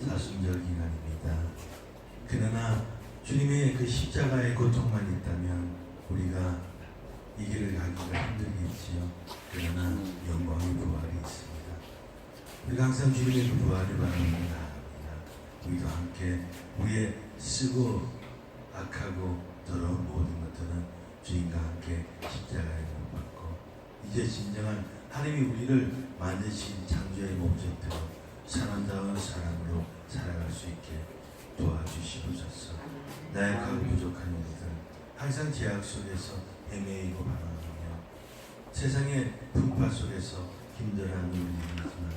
사순절 기간입니다. 그러나 주님의 그 십자가의 고통만 있다면 우리가 이 길을 가기가 힘들겠지요. 그러나 영광의 부활이 있습니다. 우리가 항상 주님의 그 부활을 바라봅니다. 우리가 함께 우리의 쓰고 악하고 더러운 모든 것들은 주님과 함께 십자가에 못 박고 이제 진정한 하나님이 우리를 만드신 창조의 목적대로 사람다운 사람으로 살아갈 수 있게 도와주시옵소서. 나약하고 부족한 우리들 항상 제약 속에서 헤매이고 방황하며 세상의 풍파 속에서 힘들어하는 우리들이지만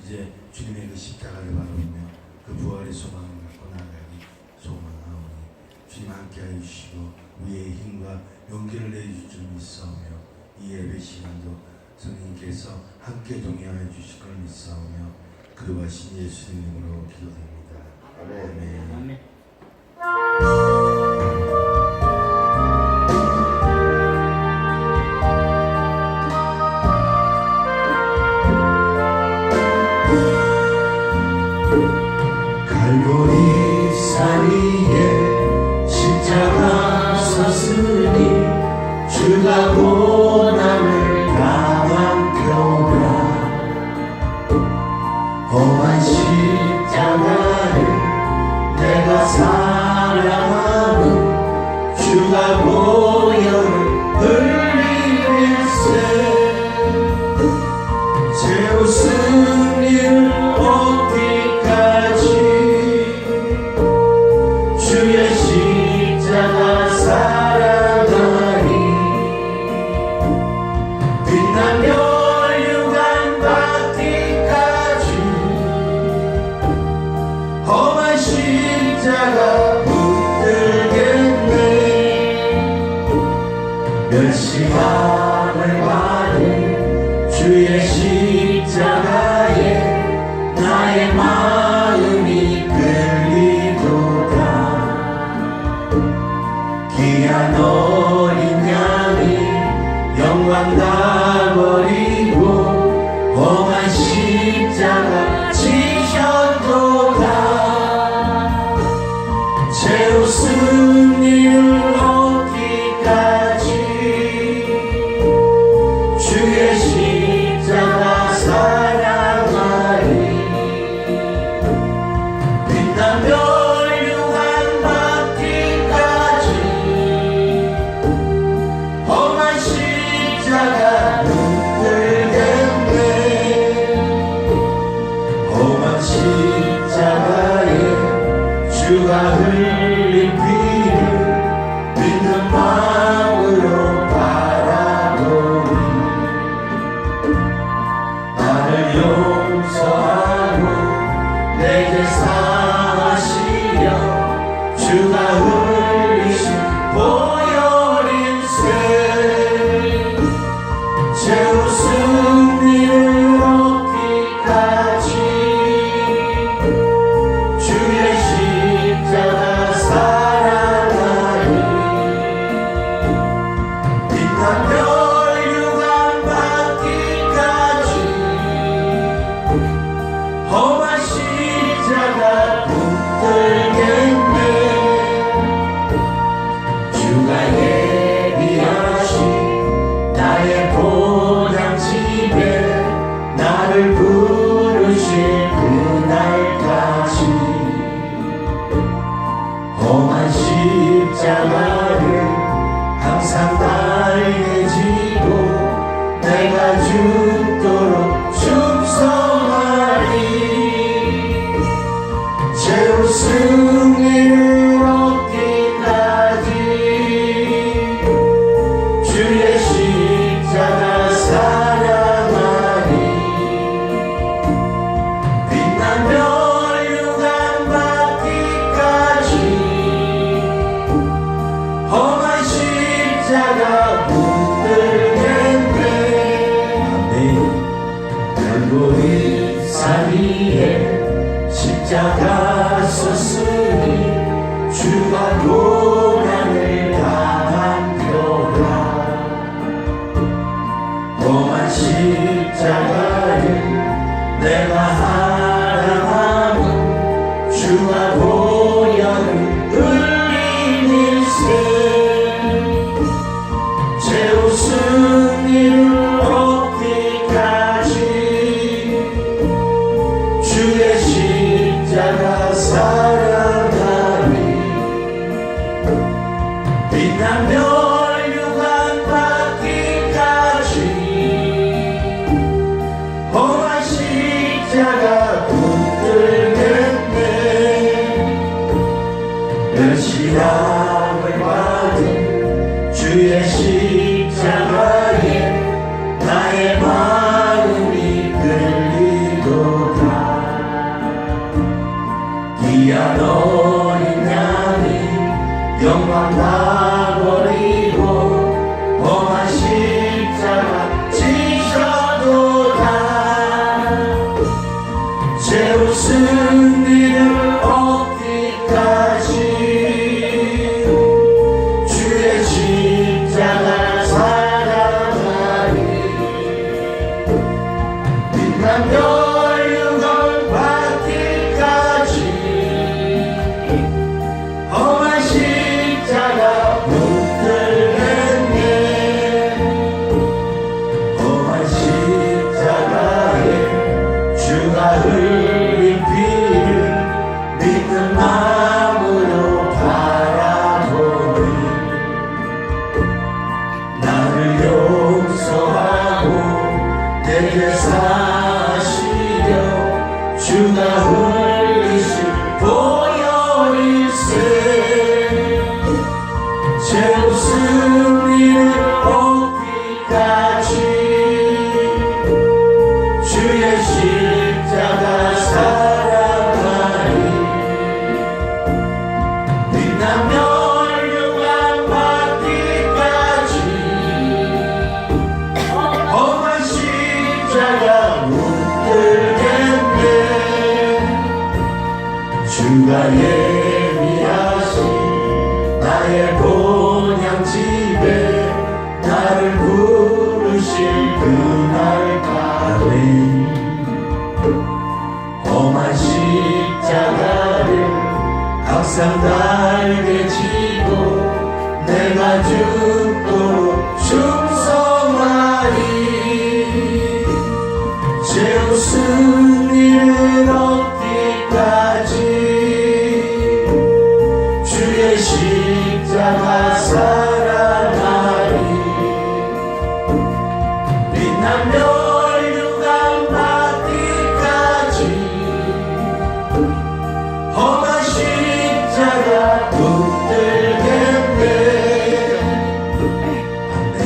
이제 주님의 그 십자가를 바라보며 그 부활의 소망을 갖고 나아가기 소망하오니 주님 함께하여 주시고 우리의 힘과 용기를 내줄 줄 믿사오며 이 예배 시간도 성령님께서 함께 동행하여 주실 걸 믿사오며 그러하신 예수님 이름으로 기도드립니다. 아멘. 아멘. 갈보리 산 위에 십자가 섰으니 주가 고난을 당한 표라. 험한 십자가를 내가 사랑하는 주가 보혈을 흘리겠세. 제 웃음 일 어디까지 주의 십자가 사랑하니 빛난 멸류관 받기까지 험한 십자가 붙들겠네. 멸시함을 받은 주의 십자가에 나의 마음이 끌리도다. 귀한 어린 양이 영광 다 버리고 험한 십자가 지셨도다. 제 웃음 이를 얻기까지 주의 십자가 사랑하리. 빛난 멸류관 받기까지 험한 십자가 붙들겠네. 험한 십자가에 주가 흘린 피를 믿는 마음으로 바라보니 나를 용서하고 내게 사하시려 주가 흘리신 보혈인생. 제 웃음 이를 얻기까지 주의 십자가 사랑하니 빛난 멸류관 받기까지 험한 십자가 붙들겠네. 주가 예비하신 나의 보장집에 나를 부르실 그날까지 험한 십자가를 항상 달게 지고 내가 죽도록 충성하리. 제 웃음 이를 얻기까지 주의 십자가 사랑하니 빛난 멸류관 받기까지 험한 십자가 붙들겠네. 아멘. 갈보리 산 위에 십자가 섰으니 주가 고난을 당한 표라. 험한 십자가를 내가 하랑하면 십자가 사랑하니 빛나며 유한 받기까지 험한 십자가 붙들겠네. 시험을 받은 주의 십자가에 나의 마음이 끌리도다. 귀한 어린 양이 영광 다 버리고 험한 십자가 지셔도다. 제우스 니를 얻기까지 주의 십자가 사랑하니 빛나며 영광 받기까지 험한 십자가 붙들겠네. 험한 십자가에 주가 흘린 피를 믿는 마음으로 바라보니 나를 용서하고 내게 사시려 주가 흘리신 보혈일세. 제우스 니를 얻기까지 주의 십자가 사랑하니 빛나며 영광 받기까지 험한 십자가 붙들겠네. 주가 예비하신 나의 본향집에 나를 부르실 그날 밤에 험한 십자가를 항상 달게 지고 내가 죽도록 충성하리. 제우스 니를 얻기까지 주의 십자가 사랑하리. 빛나며 영광 받기까지 험한 십자가 붙들겠네. 아멘.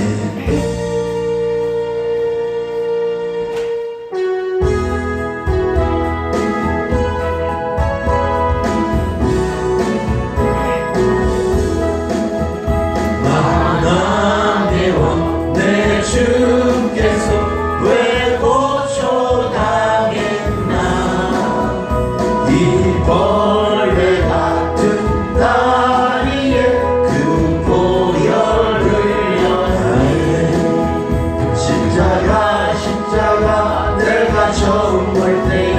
만왕의 왕 내 주께서 왜 고초당했나. 이 벌레 같은 다리에 그 보혈을 흘려내. 십자가 십자가 내가 처음 볼 때에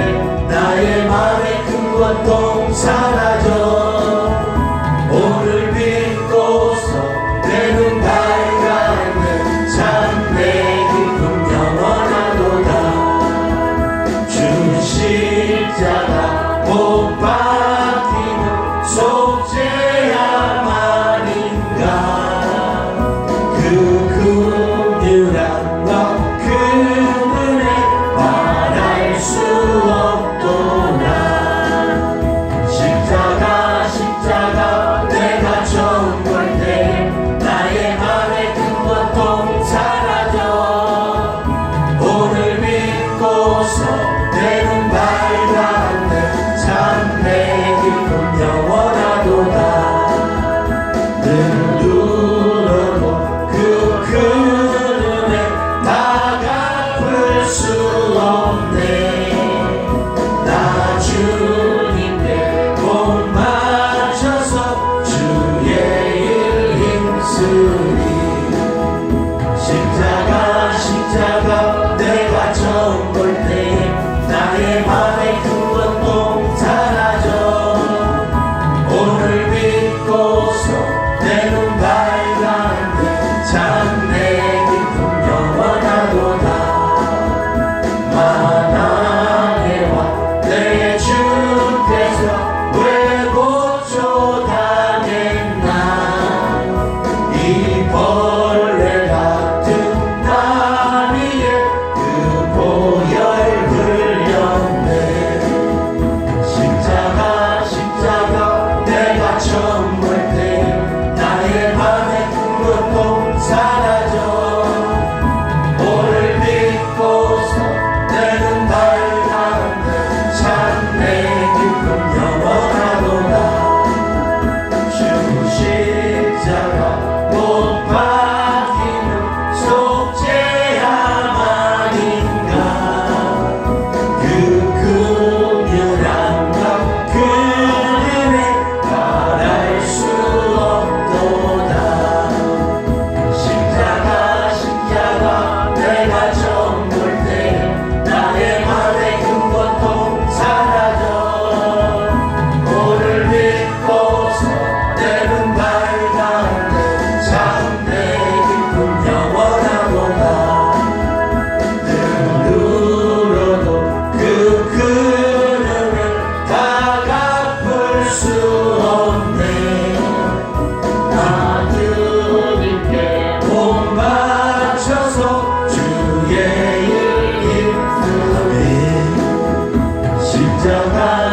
나의 맘에 큰 고통 사라져. 오늘 믿고서 내 눈 밝았네. 참 내 기쁨 영원하도다. 주 십자가 못 박히는 속죄야만인가. 그 긍휼한 너 그 은혜 말할 수 없도다. 십자가 십자가 내가 처음 볼 때 나의 맘에 큰 고통 사라져. 오늘 믿고서 내 눈 밝았네. 참 내 기쁨 영원하도다. 늘 누르고 그 큰 은혜 다 갚을 수 없네. 나 주님께 못 맞춰서 주의 일 힘쓰리. 십자가 십자가 내가 처음 볼 때 나의 맘에 큰 고통 사라져. 오늘 믿고서 내 눈 밝았네. 참 내 기쁨 영원하도다. 만왕의 왕 내 주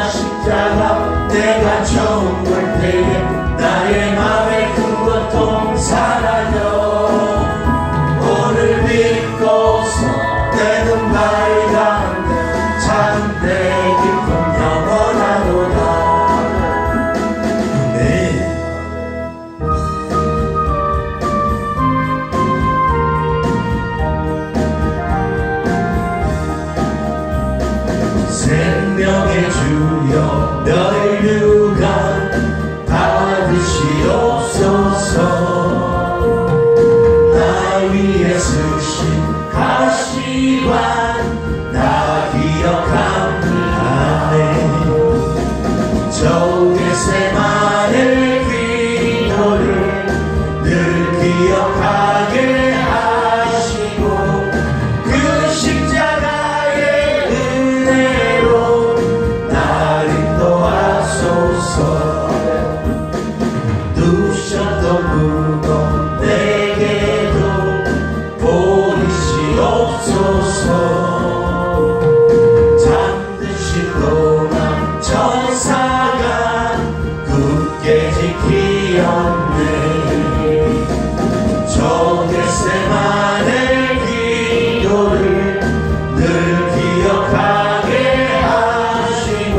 십자가 내가 처음 볼 때에 나의 맘에 그 고통 사라져 오늘 믿고서 내 눈 밝았네 참내 기쁨 영원하도다 네. 생명의 주여 너의 유감 받으시옵소서 나 위에 쓰신 가시관 나 기억합니다 저 겟세마네 기도를 늘 기억하게 하시고 그 십자가의 은혜로 날 인도하소서 두셨던 무거운 내게도 보이시옵소서 잠드신 동안 천사가 굳게 지키었네 저 겟세마네 기도를 늘 기억하게 하시고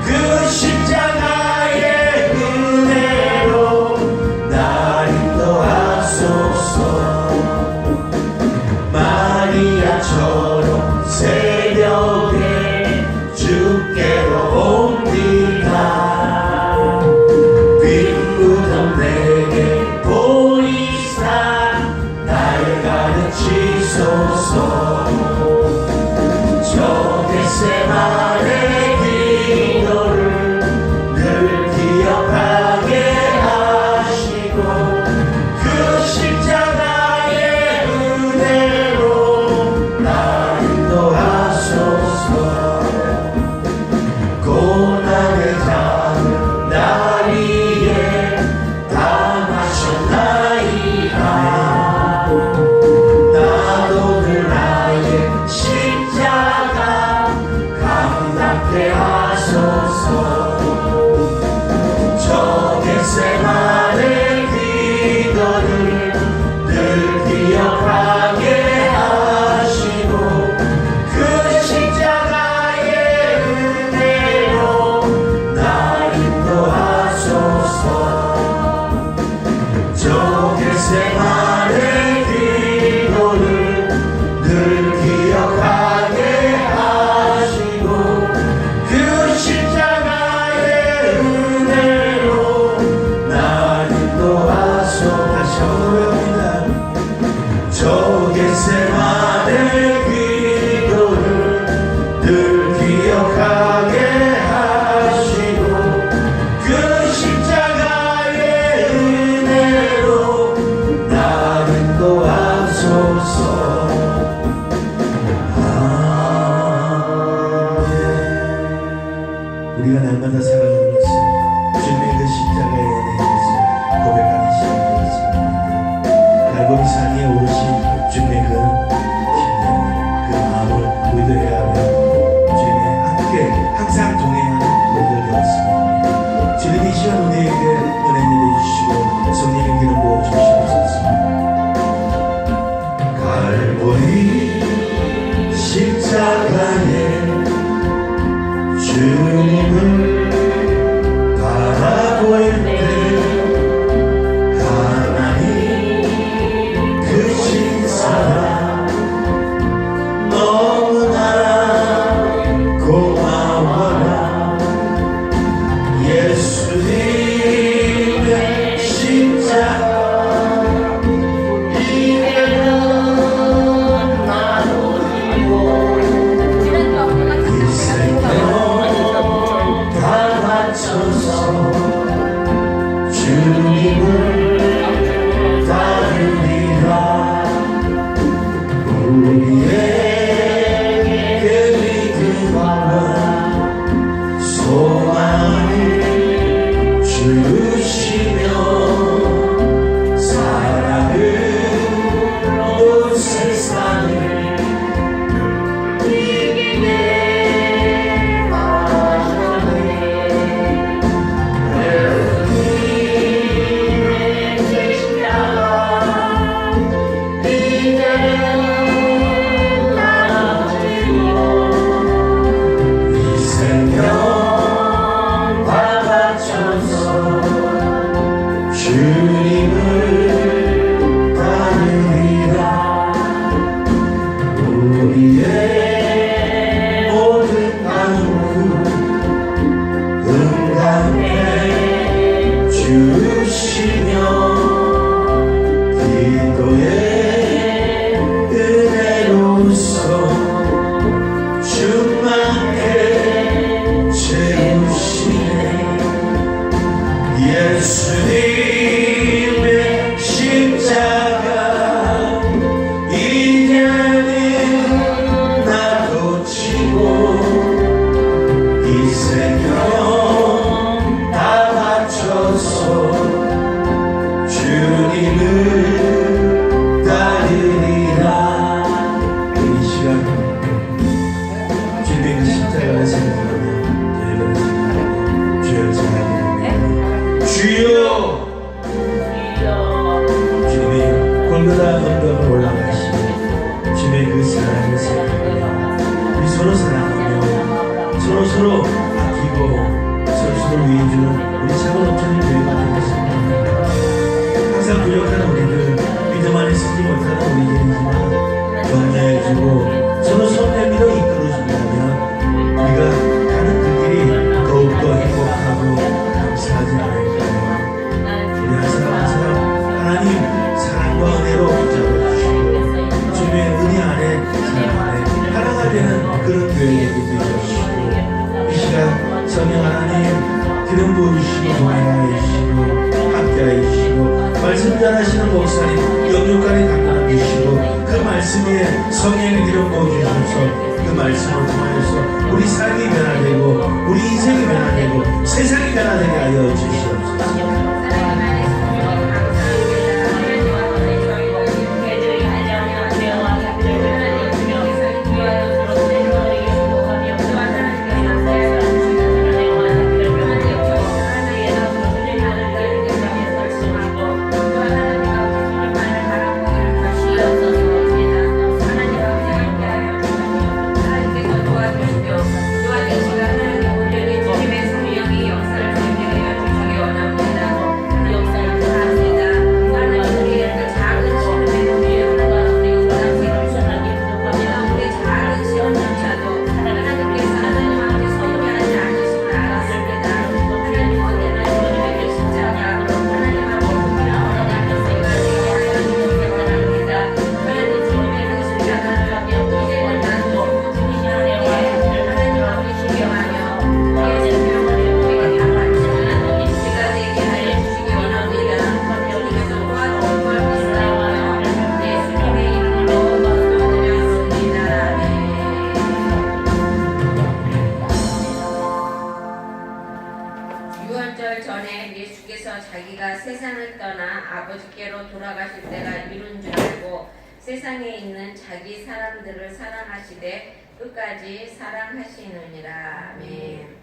그 십자가의 은혜로 날 인도하소서 마리아처럼 새벽에 주께로 옵니다 빈 무덤 내게 보이사 날 가르치소서 저 겟세마네 기도를 늘 기억하게 하시고 그 십자가의 은혜로 날 인도하소서 고난의 잠을 날 위해 당하셨나이다 나도 늘 나의 십자가 감당케 하소서 저 겟세마네 기도를 늘 기억하게 하시고 그 십자가의 은혜로 날 인도하소서 저 겟세마네 기도를 늘 기억하게 하시고 그 십자가의 은혜로 날 인도하소서 다시 한번 고백합니다 저 겟세마네 기도를 늘 기억하게 하시고 그 십자가의 은혜로 날 인도하소서 우리가 날마다 살아가는 것은 주님의 그 십자가의 은혜인 것을 고백하는 시간이었습니다. 갈보리산에 오르신 주님의 그 심령, 그 마음을 의도해야 하며 주님의 함께 항상 동행하는 우리들 되었습니다. 주님이 이 시간 우리에게 은혜 내려주시고 성령의 기름 부어주시옵소서. 갈보리 십자가에 주님을 바라볼 때 주시며 기도의 은혜로서 충만케 채우시네. 예수님의 십자가 이제는 나도 치고 이 생명 다 바쳐서 주님을 따르리라. 이 시간 주님의 그 십자가를 생각하며 저희가 생각하며 주여 찬양합니다. 주여 주님의 골고다 언덕을 올라가시고 주님의 그 사랑을 생각하며 우리 서로 사랑하며 서로 아끼고 서로 위해주는 우리 차고 넘치는 교회가 되겠습니다. 항상 부족한 우리들, 믿음 안에 서지 못하는 우리들이지만 격려해주고 서로 손 내밀어 이끌어준다면 우리가 가는 그 길이 더욱더 행복하고 감사하지 않을까요? 우리 한 사람 한 사람 하나님 사랑과 은혜로 붙잡아 주시고 주님의 은혜 안에 사랑 안에 하나가 되는 그런 교회에게 되어주시고 이 시간 성령 하나님 기름 부어주시고 동행하여 주시고 함께하여 주시고 말씀 전하시는 목사님 영육간에 강건함 주시고 그 말씀 위에 성령의 기름 부어주셔서 그 말씀을 통하여서 우리 삶이 변화되고 우리 인생이 변화되고 세상이 변화되게 하여 주시옵소서. 세상을 떠나 아버지께로 돌아가실 때가 이룬 줄 알고 세상에 있는 자기 사람들을 사랑하시되 끝까지 사랑하시느니라. 아멘.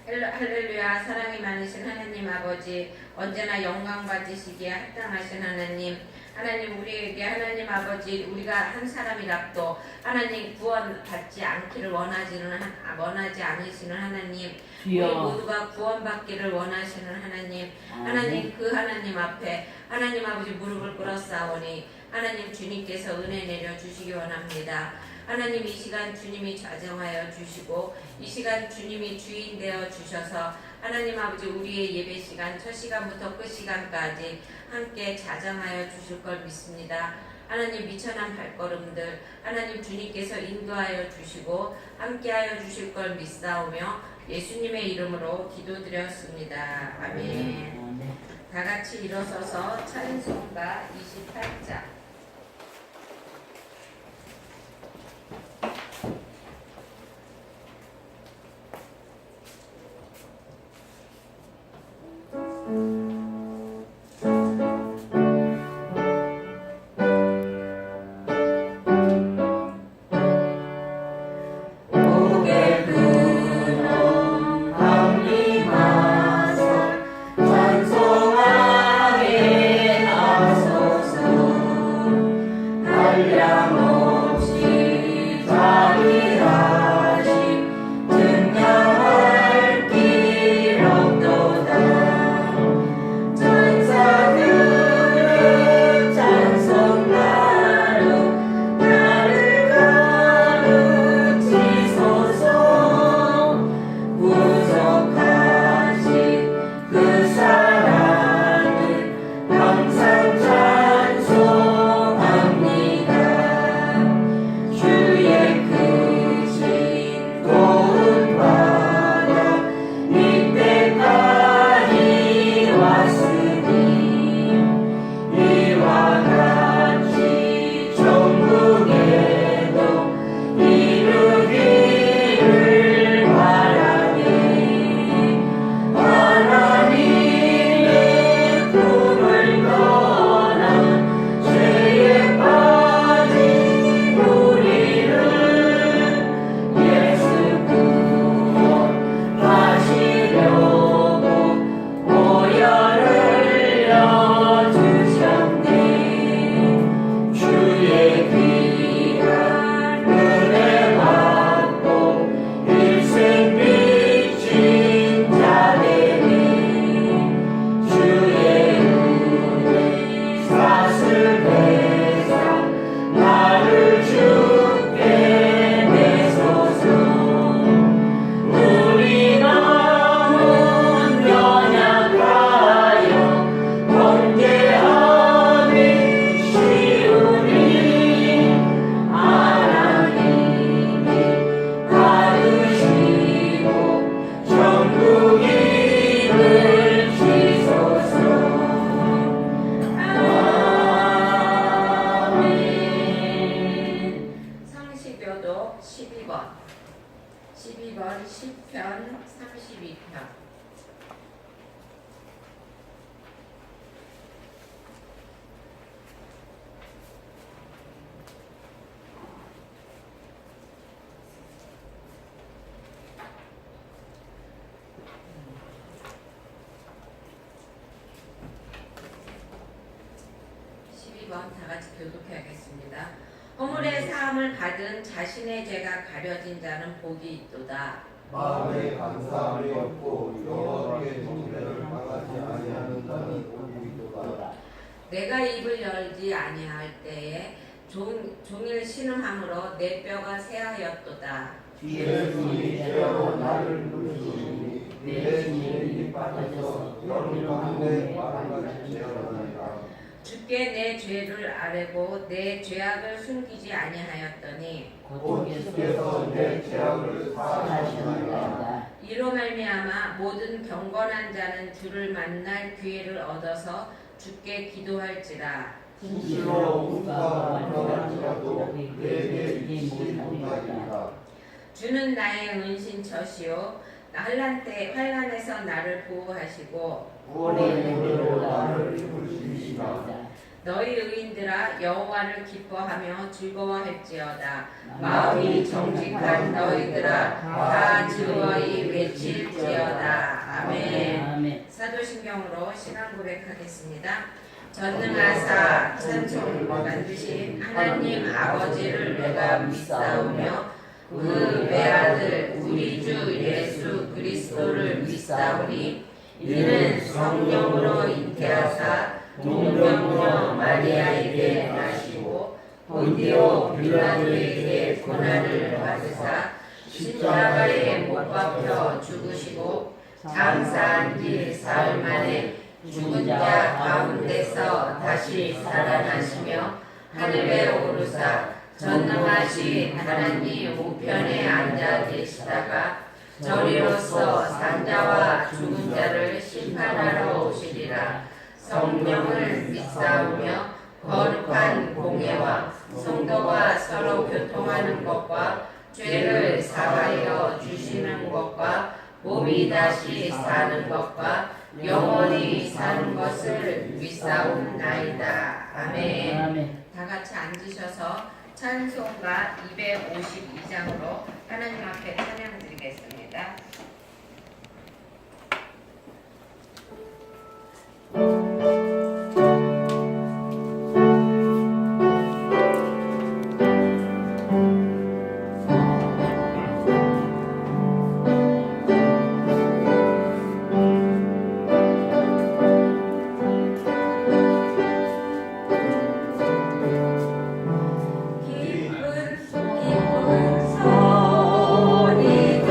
할렐루야. 사랑이 많으신 하나님 아버지, 언제나 영광 받으시기에 합당하신 하나님, 하나님 우리에게 하나님 아버지 우리가 한 사람이라도 하나님 구원받지 않기를 원하지 않으시는 하나님, 우리 모두가 구원받기를 원하시는 하나님, 하나님 그 하나님 앞에 하나님 아버지 무릎을 꿇었사오니 하나님 주님께서 은혜 내려 주시기 원합니다. 하나님 이 시간 주님이 좌정하여 주시고 이 시간 주님이 주인 되어 주셔서 하나님 아버지 우리의 예배 시간 첫 시간부터 끝 시간까지 함께 좌정하여 주실 걸 믿습니다. 하나님 미천한 발걸음들 하나님 주님께서 인도하여 주시고 함께하여 주실 걸 믿사오며 예수님의 이름으로 기도드렸습니다. 아멘. 다 같이 일어서서 찬송가 28장. 찬송하게 하소서. 교독하겠습니다. 허물의 사함을 받은 자신의 죄가 가려진 자는 복이 있도다. 마음에 감사함이 없고 여호와의 정죄를 당하지 아니하는 자는 복이 있도다. 내가 입을 열지 아니할 때에 종일 신음함으로 내 뼈가 새하였도다. 예수님이 죄로 나를 누르시니 내 진액이 빠져서 여름 가운데 마음같이 죄어나니라. 주께 내 죄를 아뢰고 내 죄악을 숨기지 아니하였더니 곧 주께서 내 죄악을 사하시나이다. 이로 말미암아 모든 경건한 자는 주를 만날 기회를 얻어서 주께 기도할지라. 진실로 우리가 불안할지라도 내게 잊지 못하리라. 주는 나의 은신처시요 환난에서 나를 보호하시고 구원의 노래로 나를 이루시리라. 너희 의인들아 여호와를 기뻐하며 즐거워할지어다. 마음이 정직한 너희들아 다 즐거이 외칠지어다. 아멘. 사도신경으로 신앙 고백하겠습니다. 전능하사 천총을 만드신 하나님 아버지를 내가 믿사오며 그 외아들 우리 주 예수 그리스도를 믿사오니 이는 성령으로 잉태하사 동정녀 마리아에게 나시고 본디오 빌라도에게 고난을 받으사 십자가에 못 박혀 죽으시고 장사한 지 사흘 만에 죽은 자 가운데서 다시 살아나시며 하늘에 오르사 전능하신 하나님 우편에 앉아 계시다가 저리로서 산자와 죽은 자를 심판하러 오시리라. 성령을 믿사오며 거룩한 공예와 성도가 서로 교통하는 것과 죄를 사하여 주시는 것과 몸이 다시 사는 것과 영원히 사는 것을 믿사옵나이다. 아멘. 다 같이 앉으셔서 찬송가 252장으로 하나님 앞에 찬양 드리겠습니다. 기쁜 소리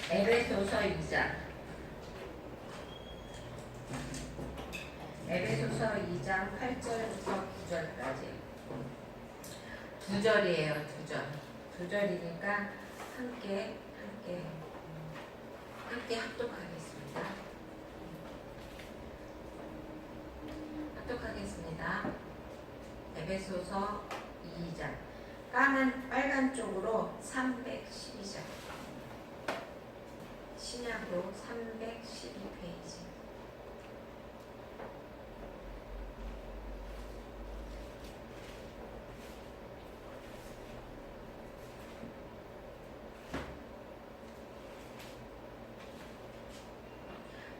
에베소서 2장 에베소서 2장 8절부터 9절까지 2절이에요. 2절이니까 함께 합독하겠습니다. 에베소서 2장, 빨간 쪽으로 312장, 신약으로 312페이지.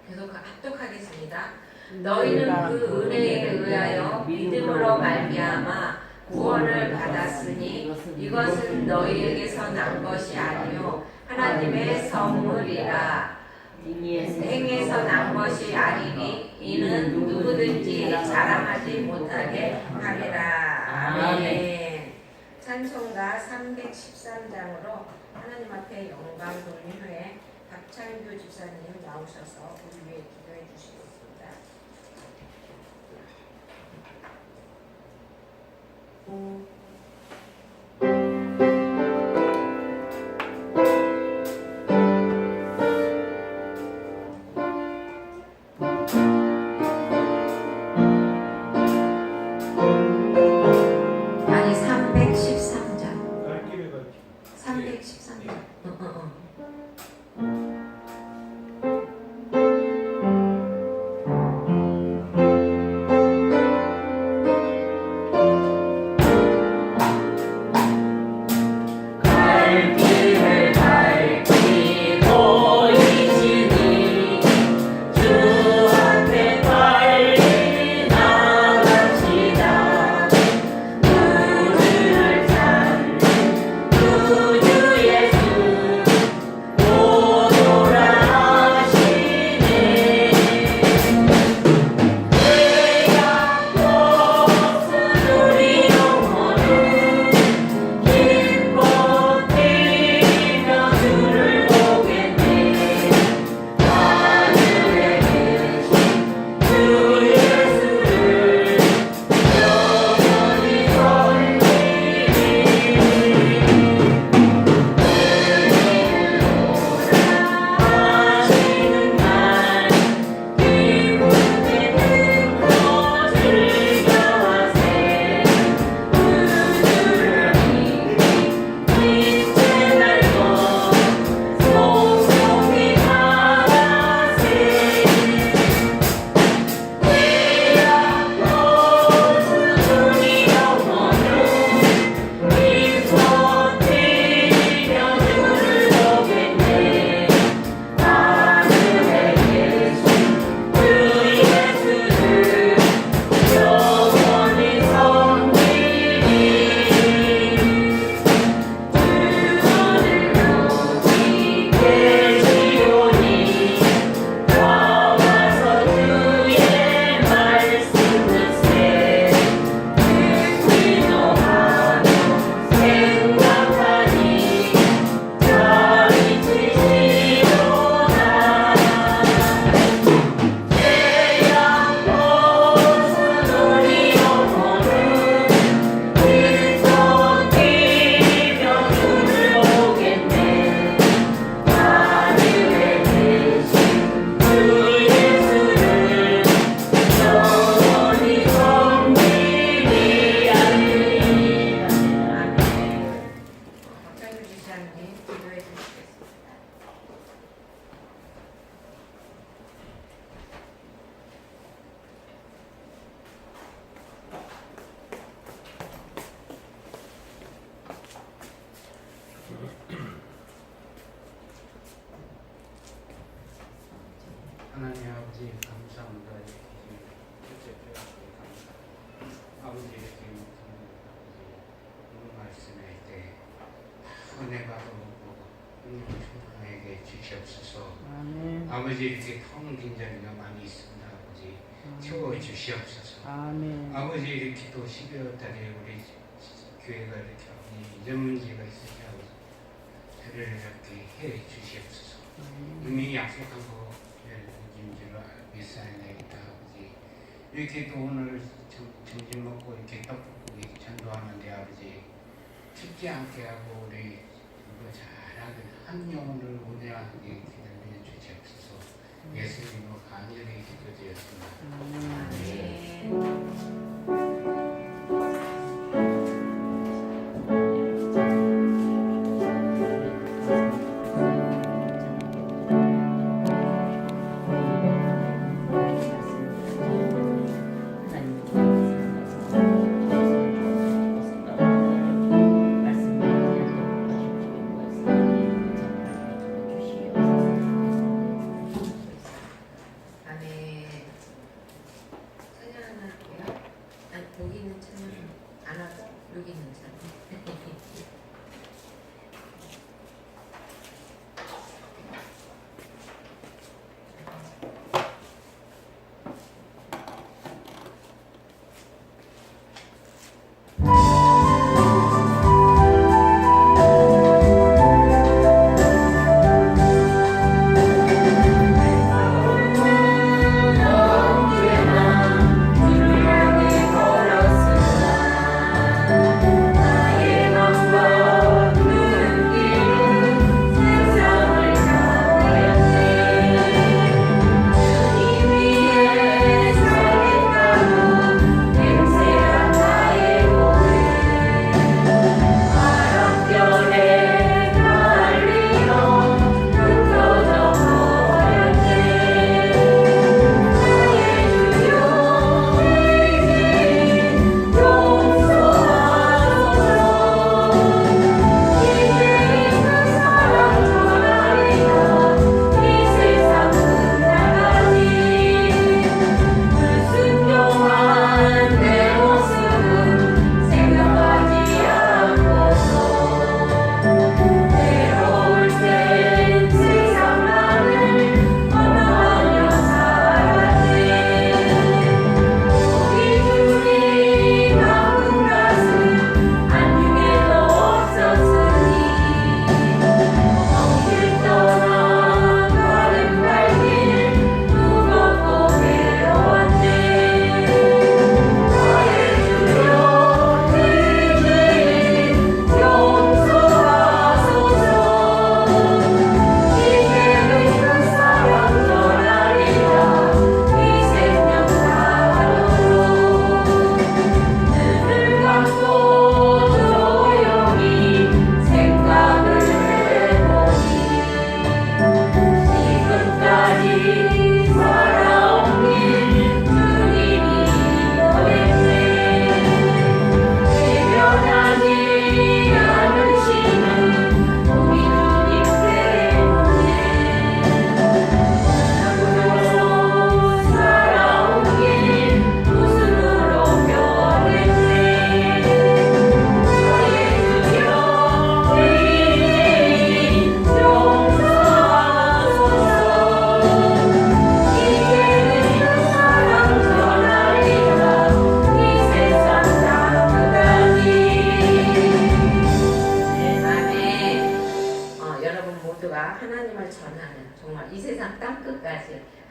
계속 합독하겠습니다. 너희는 그 은혜에 의하여 믿음으로 말미암아 구원을 받았으니 이것은 너희에게서 난 것이 아니요 하나님의 선물이라. 행에서 난 것이 아니니 이는 누구든지 자랑하지 못하게 함이라. 아멘. 찬송가 313장으로 하나님 앞에 영광 돌린 후에 박창규 집사님 나오셔서 우리 위해 기도해 주시겠습니다. 아니 313장. 갈 길에 갈 313장. 하나님 아버지 감사합니다. 이렇게 감사합니다. 아버지 이렇게 오늘 말씀할 때 은혜가 충분하게 주시옵소서. 아버지 이렇게 텅빈 자리가 많이 있습니다. 아버지 채워 주시옵소서. 아버지 이렇게 또 12월 달에 우리 교회가 이렇게 이런 문제가 있으니 아버지 저를 이렇게 해 주시옵소서. 이미 약속한 거 인지로 믿사옵나이다. 아버지 이렇게 또 오늘 점심 먹고 이렇게 떡볶이 전도하는데 아버지 춥지 않게 하고 우리 이거 잘하게 한 영혼을 온유하게 기다려 주시옵소서. 예수님으로 간절히 기도드렸습니다. 아멘. 여기 있는 사람.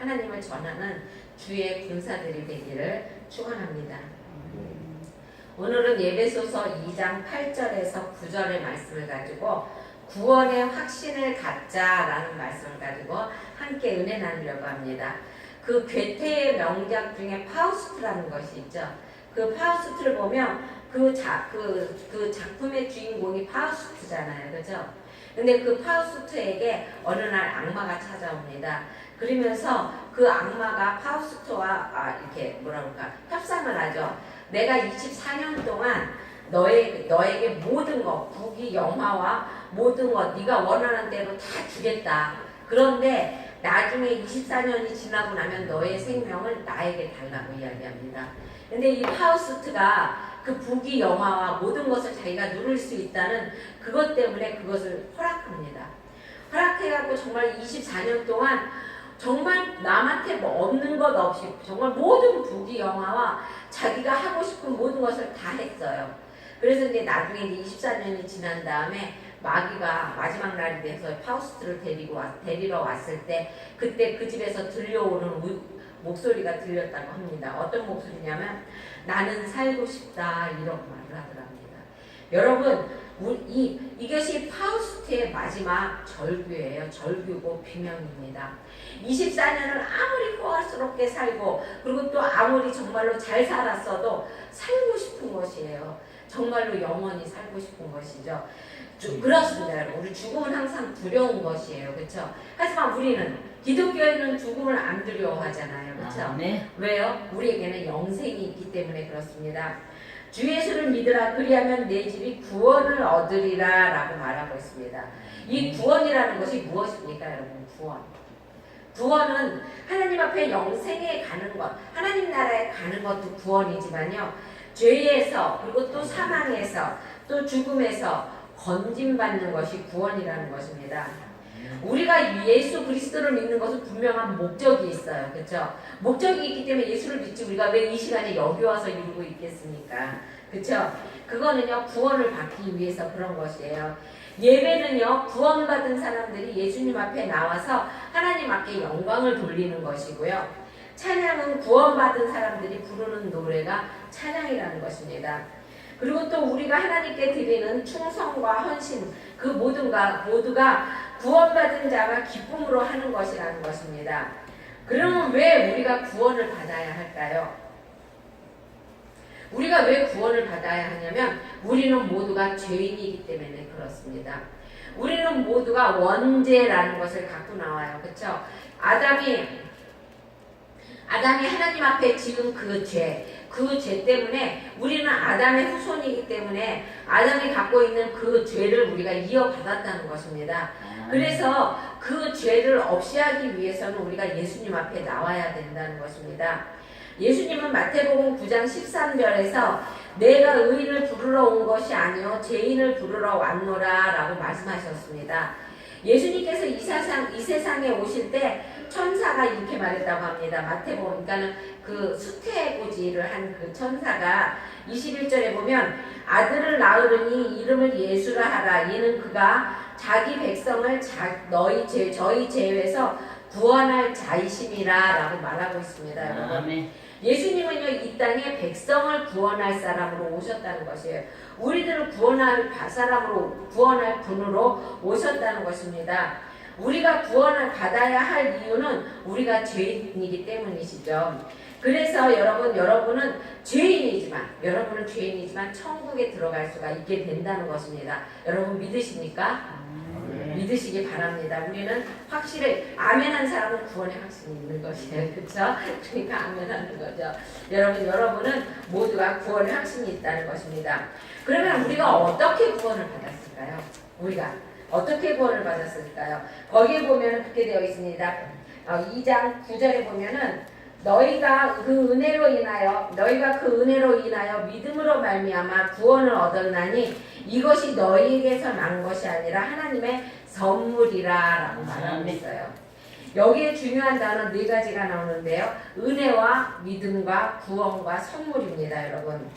하나님을 전하는 주의 군사들이 되기를 축원합니다. 오늘은 예배소서 2장 8절에서 9절의 말씀을 가지고 구원의 확신을 갖자라는 말씀을 가지고 함께 은혜 나누려고 합니다. 그 괴테의 명작 중에 파우스트라는 것이 있죠. 그 파우스트를 보면 그 작품의 주인공이 파우스트잖아요. 그죠? 근데 그 파우스트에게 어느 날 악마가 찾아옵니다. 그러면서 그 악마가 파우스트와 이렇게 협상을 하죠. 내가 24년 동안 너에게 모든 것, 국위, 영화와 모든 것 네가 원하는 대로 다 주겠다. 그런데 나중에 24년이 지나고 나면 너의 생명을 나에게 달라고 이야기합니다. 근데 이 파우스트가 그 부귀 영화와 모든 것을 자기가 누릴 수 있다는 그것 때문에 그것을 허락합니다. 허락해갖고 정말 24년 동안 정말 남한테 뭐 없는 것 없이 정말 모든 부귀 영화와 자기가 하고 싶은 모든 것을 다 했어요. 그래서 이제 나중에 이제 24년이 지난 다음에 마귀가 마지막 날이 돼서 파우스트를 데리러 왔을 때 그때 그 집에서 들려오는 목소리가 들렸다고 합니다. 어떤 목소리냐면 나는 살고 싶다 이런 말을 하더랍니다. 여러분 이것이 파우스트의 마지막 절규예요. 절규고 비명입니다. 24년을 아무리 호화스럽게 살고 그리고 또 아무리 정말로 잘 살았어도 살고 싶은 것이에요. 정말로 영원히 살고 싶은 것이죠. 그렇습니다. 여러분. 우리 죽음은 항상 두려운 것이에요. 그렇죠? 하지만 우리는 기독교인은 죽음을 안 두려워하잖아요. 그렇죠? 네. 왜요? 우리에게는 영생이 있기 때문에 그렇습니다. 주 예수를 믿으라 그리하면 내 집이 구원을 얻으리라 라고 말하고 있습니다. 이 구원이라는 것이 무엇입니까 여러분? 구원은 하나님 앞에 영생에 가는 것, 하나님 나라에 가는 것도 구원이지만요. 죄에서 그리고 또 사망에서 또 죽음에서 건짐받는 것이 구원이라는 것입니다. 우리가 예수 그리스도를 믿는 것은 분명한 목적이 있어요. 그렇죠? 목적이 있기 때문에 예수를 믿지 우리가 왜 이 시간에 여기 와서 이루고 있겠습니까? 그렇죠? 그거는요 구원을 받기 위해서 그런 것이에요. 예배는요 구원받은 사람들이 예수님 앞에 나와서 하나님 앞에 영광을 돌리는 것이고요. 찬양은 구원받은 사람들이 부르는 노래가 찬양이라는 것입니다. 그리고 또 우리가 하나님께 드리는 충성과 헌신 그 모두가 구원받은 자가 기쁨으로 하는 것이라는 것입니다. 그러면 왜 우리가 구원을 받아야 할까요? 우리가 왜 구원을 받아야 하냐면 우리는 모두가 죄인이기 때문에 그렇습니다. 우리는 모두가 원죄라는 것을 갖고 나와요. 그렇죠? 아담이 하나님 앞에 지은 그 죄 때문에 우리는 아담의 후손이기 때문에 아담이 갖고 있는 그 죄를 우리가 이어받았다는 것입니다. 그래서 그 죄를 없이 하기 위해서는 우리가 예수님 앞에 나와야 된다는 것입니다. 예수님은 마태복음 9장 13절에서 내가 의인을 부르러 온 것이 아니요 죄인을 부르러 왔노라 라고 말씀하셨습니다. 예수님께서 이 세상에 오실 때 천사가 이렇게 말했다고 합니다. 마태복음, 그러니까는 그 수태고지를 한 그 천사가 21절에 보면 아들을 낳으리니 이름을 예수라 하라. 이는 그가 자기 백성을 저희 죄에서 구원할 자이심이라 라고 말하고 있습니다. 여러분. 예수님은요 이 땅에 백성을 구원할 사람으로 오셨다는 것이에요. 우리들을 구원할 분으로 오셨다는 것입니다. 우리가 구원을 받아야 할 이유는 우리가 죄인이기 때문이시죠. 그래서 여러분은 죄인이지만 천국에 들어갈 수가 있게 된다는 것입니다. 여러분 믿으십니까? 믿으시기 바랍니다. 우리는 확실히 아멘한 사람은 구원의 확신이 있는 것이에요. 그렇죠? 그러니까 아멘하는 거죠. 여러분은 모두가 구원의 확신이 있다는 것입니다. 그러면 우리가 어떻게 구원을 받았을까요? 우리가 어떻게 구원을 받았을까요? 거기에 보면 그렇게 되어 있습니다. 2장 9절에 보면은 너희가 그 은혜로 인하여 믿음으로 말미암아 구원을 얻었나니 이것이 너희에게서 난 것이 아니라 하나님의 선물이라라고 말하고 있어요. 여기에 중요한 단어 4가지가 나오는데요. 은혜와 믿음과 구원과 선물입니다, 여러분.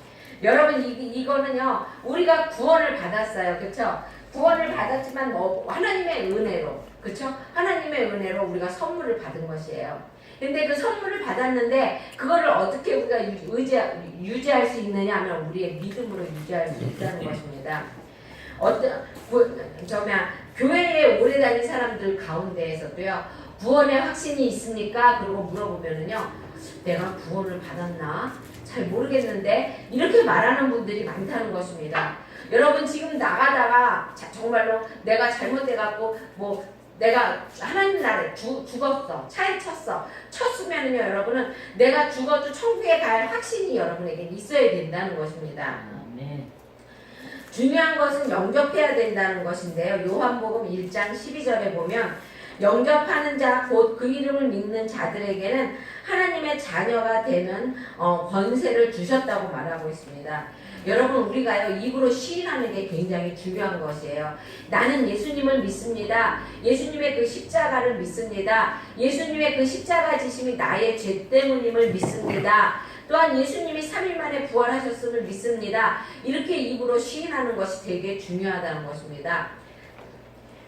이거는요 우리가 구원을 받았어요, 그렇죠? 구원을 받았지만 하나님의 은혜로, 그렇죠? 하나님의 은혜로 우리가 선물을 받은 것이에요. 근데 그 선물을 받았는데 그거를 어떻게 우리가 유지할 수 있느냐 하면 우리의 믿음으로 유지할 수 있다는 것입니다. 교회에 오래 다닌 사람들 가운데에서도요 구원의 확신이 있습니까? 그리고 물어보면은요 내가 구원을 받았나? 잘 모르겠는데 이렇게 말하는 분들이 많다는 것입니다. 여러분 지금 나가다가 정말로 내가 잘못돼갖고 내가 하나님 나라에 죽었어. 차에 쳤으면은요 여러분은 내가 죽어도 천국에 갈 확신이 여러분에게 있어야 된다는 것입니다. 중요한 것은 영접해야 된다는 것인데요. 요한복음 1장 12절에 보면 영접하는 자 곧 그 이름을 믿는 자들에게는 하나님의 자녀가 되는 권세를 주셨다고 말하고 있습니다. 여러분 우리가요 입으로 시인하는 게 굉장히 중요한 것이에요. 나는 예수님을 믿습니다. 예수님의 그 십자가를 믿습니다. 예수님의 그 십자가 지심이 나의 죄 때문임을 믿습니다. 또한 예수님이 3일 만에 부활하셨음을 믿습니다. 이렇게 입으로 시인하는 것이 되게 중요하다는 것입니다.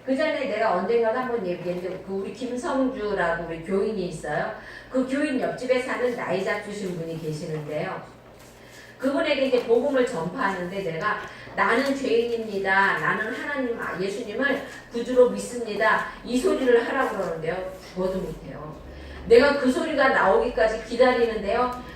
그 전에 내가 언젠가 한번 얘기했는데 우리 김성주라고 우리 교인이 있어요. 그 교인 옆집에 사는 나이 잡수신 분이 계시는데요. 그분에게 이제 복음을 전파하는데 나는 죄인입니다. 나는 하나님 예수님을 구주로 믿습니다. 이 소리를 하라고 그러는데요. 죽어도 못해요. 내가 그 소리가 나오기까지 기다리는데요.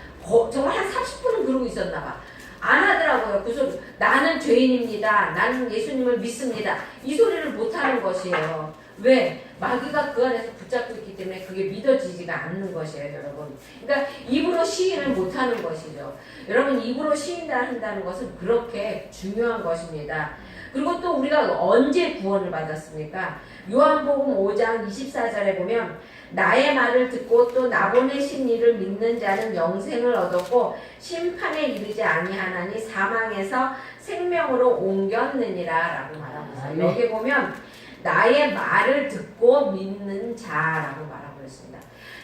정말 한 30분은 그러고 있었나 봐. 안 하더라고요. 그 소리. 나는 죄인입니다. 나는 예수님을 믿습니다. 이 소리를 못 하는 것이에요. 왜? 마귀가 그 안에서 붙잡고 있기 때문에 그게 믿어지지가 않는 것이에요, 여러분. 그러니까 입으로 시인을 못하는 것이죠. 여러분, 입으로 시인한다는 것은 그렇게 중요한 것입니다. 그리고 또 우리가 언제 구원을 받았습니까? 요한복음 5장 24절에 보면 나의 말을 듣고 또 나 보내신 이를 믿는 자는 영생을 얻었고 심판에 이르지 아니하나니 사망에서 생명으로 옮겼느니라 라고 말하고 있어요. 여기 보면 나의 말을 듣고 믿는 자라고 말하고 있습니다.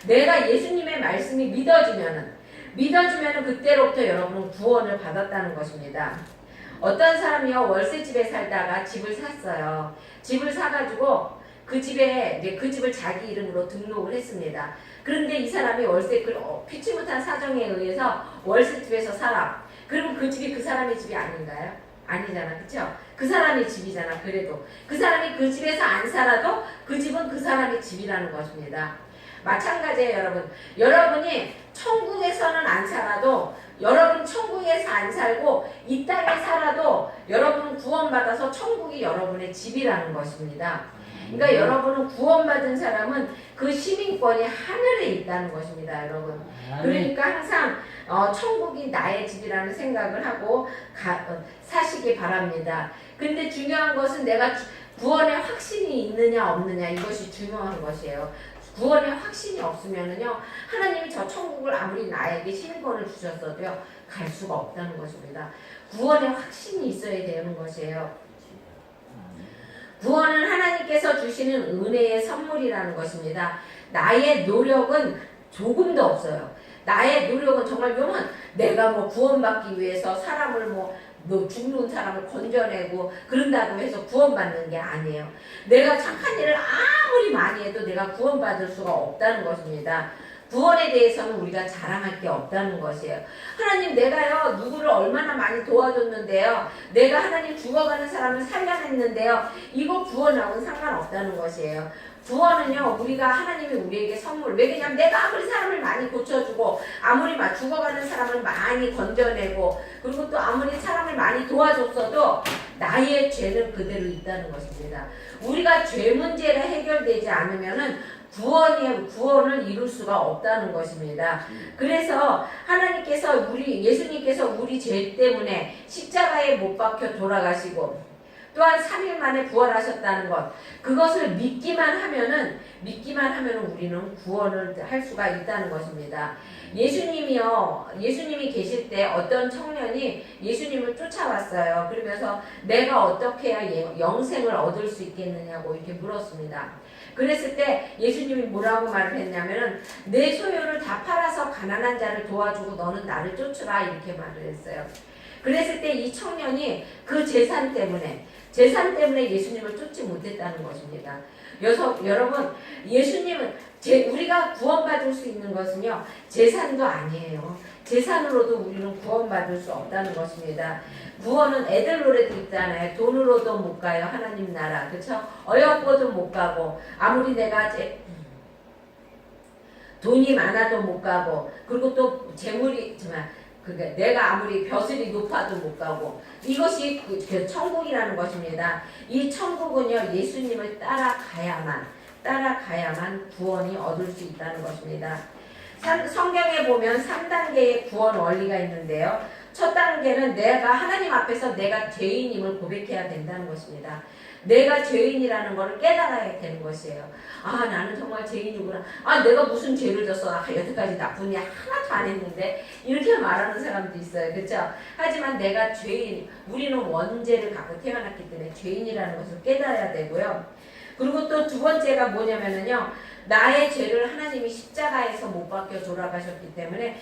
내가 예수님의 말씀이 믿어지면은 그때로부터 여러분은 구원을 받았다는 것입니다. 어떤 사람이요, 월세집에 살다가 집을 샀어요. 집을 사가지고 그 집을 자기 이름으로 등록을 했습니다. 그런데 이 사람이 월세를 피치 못한 사정에 의해서 월세집에서 살아. 그러면 그 집이 그 사람의 집이 아닌가요? 아니잖아, 그쵸? 그 사람의 집이잖아. 그래도 그 사람이 그 집에서 안 살아도 그 집은 그 사람의 집이라는 것입니다. 마찬가지예요, 여러분. 여러분이 천국에서는 안 살아도, 여러분 천국에서 안 살고 이 땅에 살아도 여러분은 구원받아서 천국이 여러분의 집이라는 것입니다. 그러니까 여러분은 구원받은 사람은 그 시민권이 하늘에 있다는 것입니다, 여러분. 그러니까 항상 천국이 나의 집이라는 생각을 하고 사시기 바랍니다. 근데 중요한 것은 내가 구원의 확신이 있느냐 없느냐, 이것이 중요한 것이에요. 구원의 확신이 없으면은요, 하나님이 저 천국을 아무리 나에게 시민권을 주셨어도요, 갈 수가 없다는 것입니다. 구원의 확신이 있어야 되는 것이에요. 구원은 하나님께서 주시는 은혜의 선물이라는 것입니다. 나의 노력은 조금도 없어요. 나의 노력은 정말 내가 구원받기 위해서 사람을 죽는 사람을 건져내고 그런다고 해서 구원받는 게 아니에요. 내가 착한 일을 아무리 많이 해도 내가 구원받을 수가 없다는 것입니다. 구원에 대해서는 우리가 자랑할 게 없다는 것이에요. 하나님, 내가요 누구를 얼마나 많이 도와줬는데요, 내가 하나님 죽어가는 사람을 살려냈는데요, 이거 구원하고는 상관없다는 것이에요. 구원은요, 우리가 하나님이 우리에게 선물. 왜냐면 내가 아무리 사람을 많이 고쳐주고 아무리 죽어가는 사람을 많이 건져내고 그리고 또 아무리 사람을 많이 도와줬어도 나의 죄는 그대로 있다는 것입니다. 우리가 죄 문제가 해결되지 않으면은 구원을 이룰 수가 없다는 것입니다. 그래서 예수님께서 우리 죄 때문에 십자가에 못 박혀 돌아가시고 또한 3일 만에 부활하셨다는 것, 그것을 믿기만 하면은 우리는 구원을 할 수가 있다는 것입니다. 예수님이 계실 때 어떤 청년이 예수님을 쫓아왔어요. 그러면서 내가 어떻게 해야 영생을 얻을 수 있겠느냐고 이렇게 물었습니다. 그랬을 때 예수님이 뭐라고 말을 했냐면은 내 소유를 다 팔아서 가난한 자를 도와주고 너는 나를 쫓으라, 이렇게 말을 했어요. 그랬을 때 이 청년이 그 재산 때문에 예수님을 쫓지 못했다는 것입니다. 여러분, 우리가 구원받을 수 있는 것은요, 재산도 아니에요. 재산으로도 우리는 구원받을 수 없다는 것입니다. 구원은 애들 노래도 있잖아요. 돈으로도 못 가요, 하나님 나라. 그쵸? 어렵고도 못 가고, 아무리 내가 돈이 많아도 못 가고, 그리고 또 내가 아무리 벼슬이 높아도 못 가고, 이것이 그 천국이라는 것입니다. 이 천국은요, 예수님을 따라가야만 구원이 얻을 수 있다는 것입니다. 성경에 보면 3단계의 구원 원리가 있는데요. 첫 단계는 내가 하나님 앞에서 내가 죄인임을 고백해야 된다는 것입니다. 내가 죄인이라는 것을 깨달아야 되는 것이에요. 아, 나는 정말 죄인이구나. 아, 내가 무슨 죄를 졌어. 여태까지 나쁜 일 하나도 안 했는데. 이렇게 말하는 사람도 있어요. 그렇죠? 하지만 내가 우리는 원죄를 갖고 태어났기 때문에 죄인이라는 것을 깨달아야 되고요. 그리고 또 두 번째가 뭐냐면은요, 나의 죄를 하나님이 십자가에서 못 박혀 돌아가셨기 때문에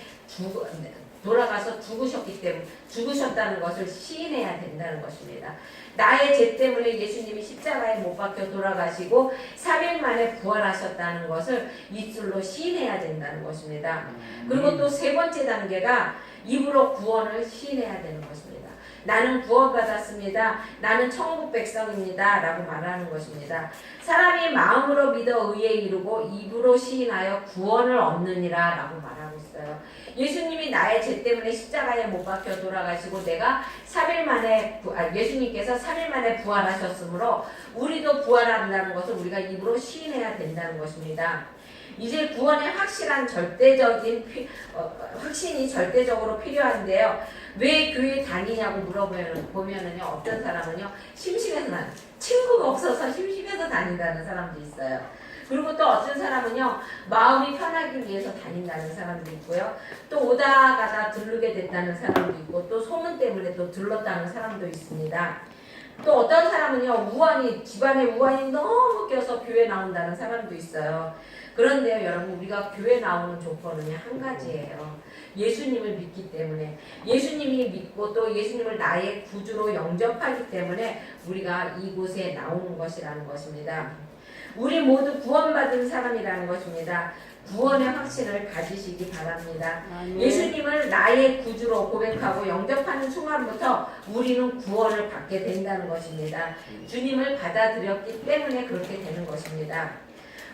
죽으셨다는 것을 시인해야 된다는 것입니다. 나의 죄 때문에 예수님이 십자가에 못 박혀 돌아가시고 3일 만에 부활하셨다는 것을 입술로 시인해야 된다는 것입니다. 그리고 또 세 번째 단계가 입으로 구원을 시인해야 되는 것입니다. 나는 구원받았습니다. 나는 천국 백성입니다. 라고 말하는 것입니다. 사람이 마음으로 믿어 의에 이르고 입으로 시인하여 구원을 얻느니라 라고 말하고 있어요. 예수님이 나의 죄 때문에 십자가에 못 박혀 돌아가시고 내가 3일 만에 예수님께서 3일 만에 부활하셨으므로 우리도 부활한다는 것을 우리가 입으로 시인해야 된다는 것입니다. 이제 구원의 확실한 절대적인 확신이 절대적으로 필요한데요. 왜 교회 다니냐고 물어보면은요, 어떤 사람은요, 심심해서 친구가 없어서 심심해서 다닌다는 사람도 있어요. 그리고 또 어떤 사람은요, 마음이 편하기 위해서 다닌다는 사람도 있고요. 또 오다 가다 들르게 됐다는 사람도 있고, 또 소문 때문에 또 들렀다는 사람도 있습니다. 또 어떤 사람은요, 집안에 우환이 너무 껴서 교회 나온다는 사람도 있어요. 그런데요, 여러분, 우리가 교회 나오는 조건은 한 가지예요. 예수님을 믿기 때문에, 예수님이 믿고 또 예수님을 나의 구주로 영접하기 때문에 우리가 이곳에 나오는 것이라는 것입니다. 우리 모두 구원받은 사람이라는 것입니다. 구원의 확신을 가지시기 바랍니다. 예수님을 나의 구주로 고백하고 영접하는 순간부터 우리는 구원을 받게 된다는 것입니다. 주님을 받아들였기 때문에 그렇게 되는 것입니다.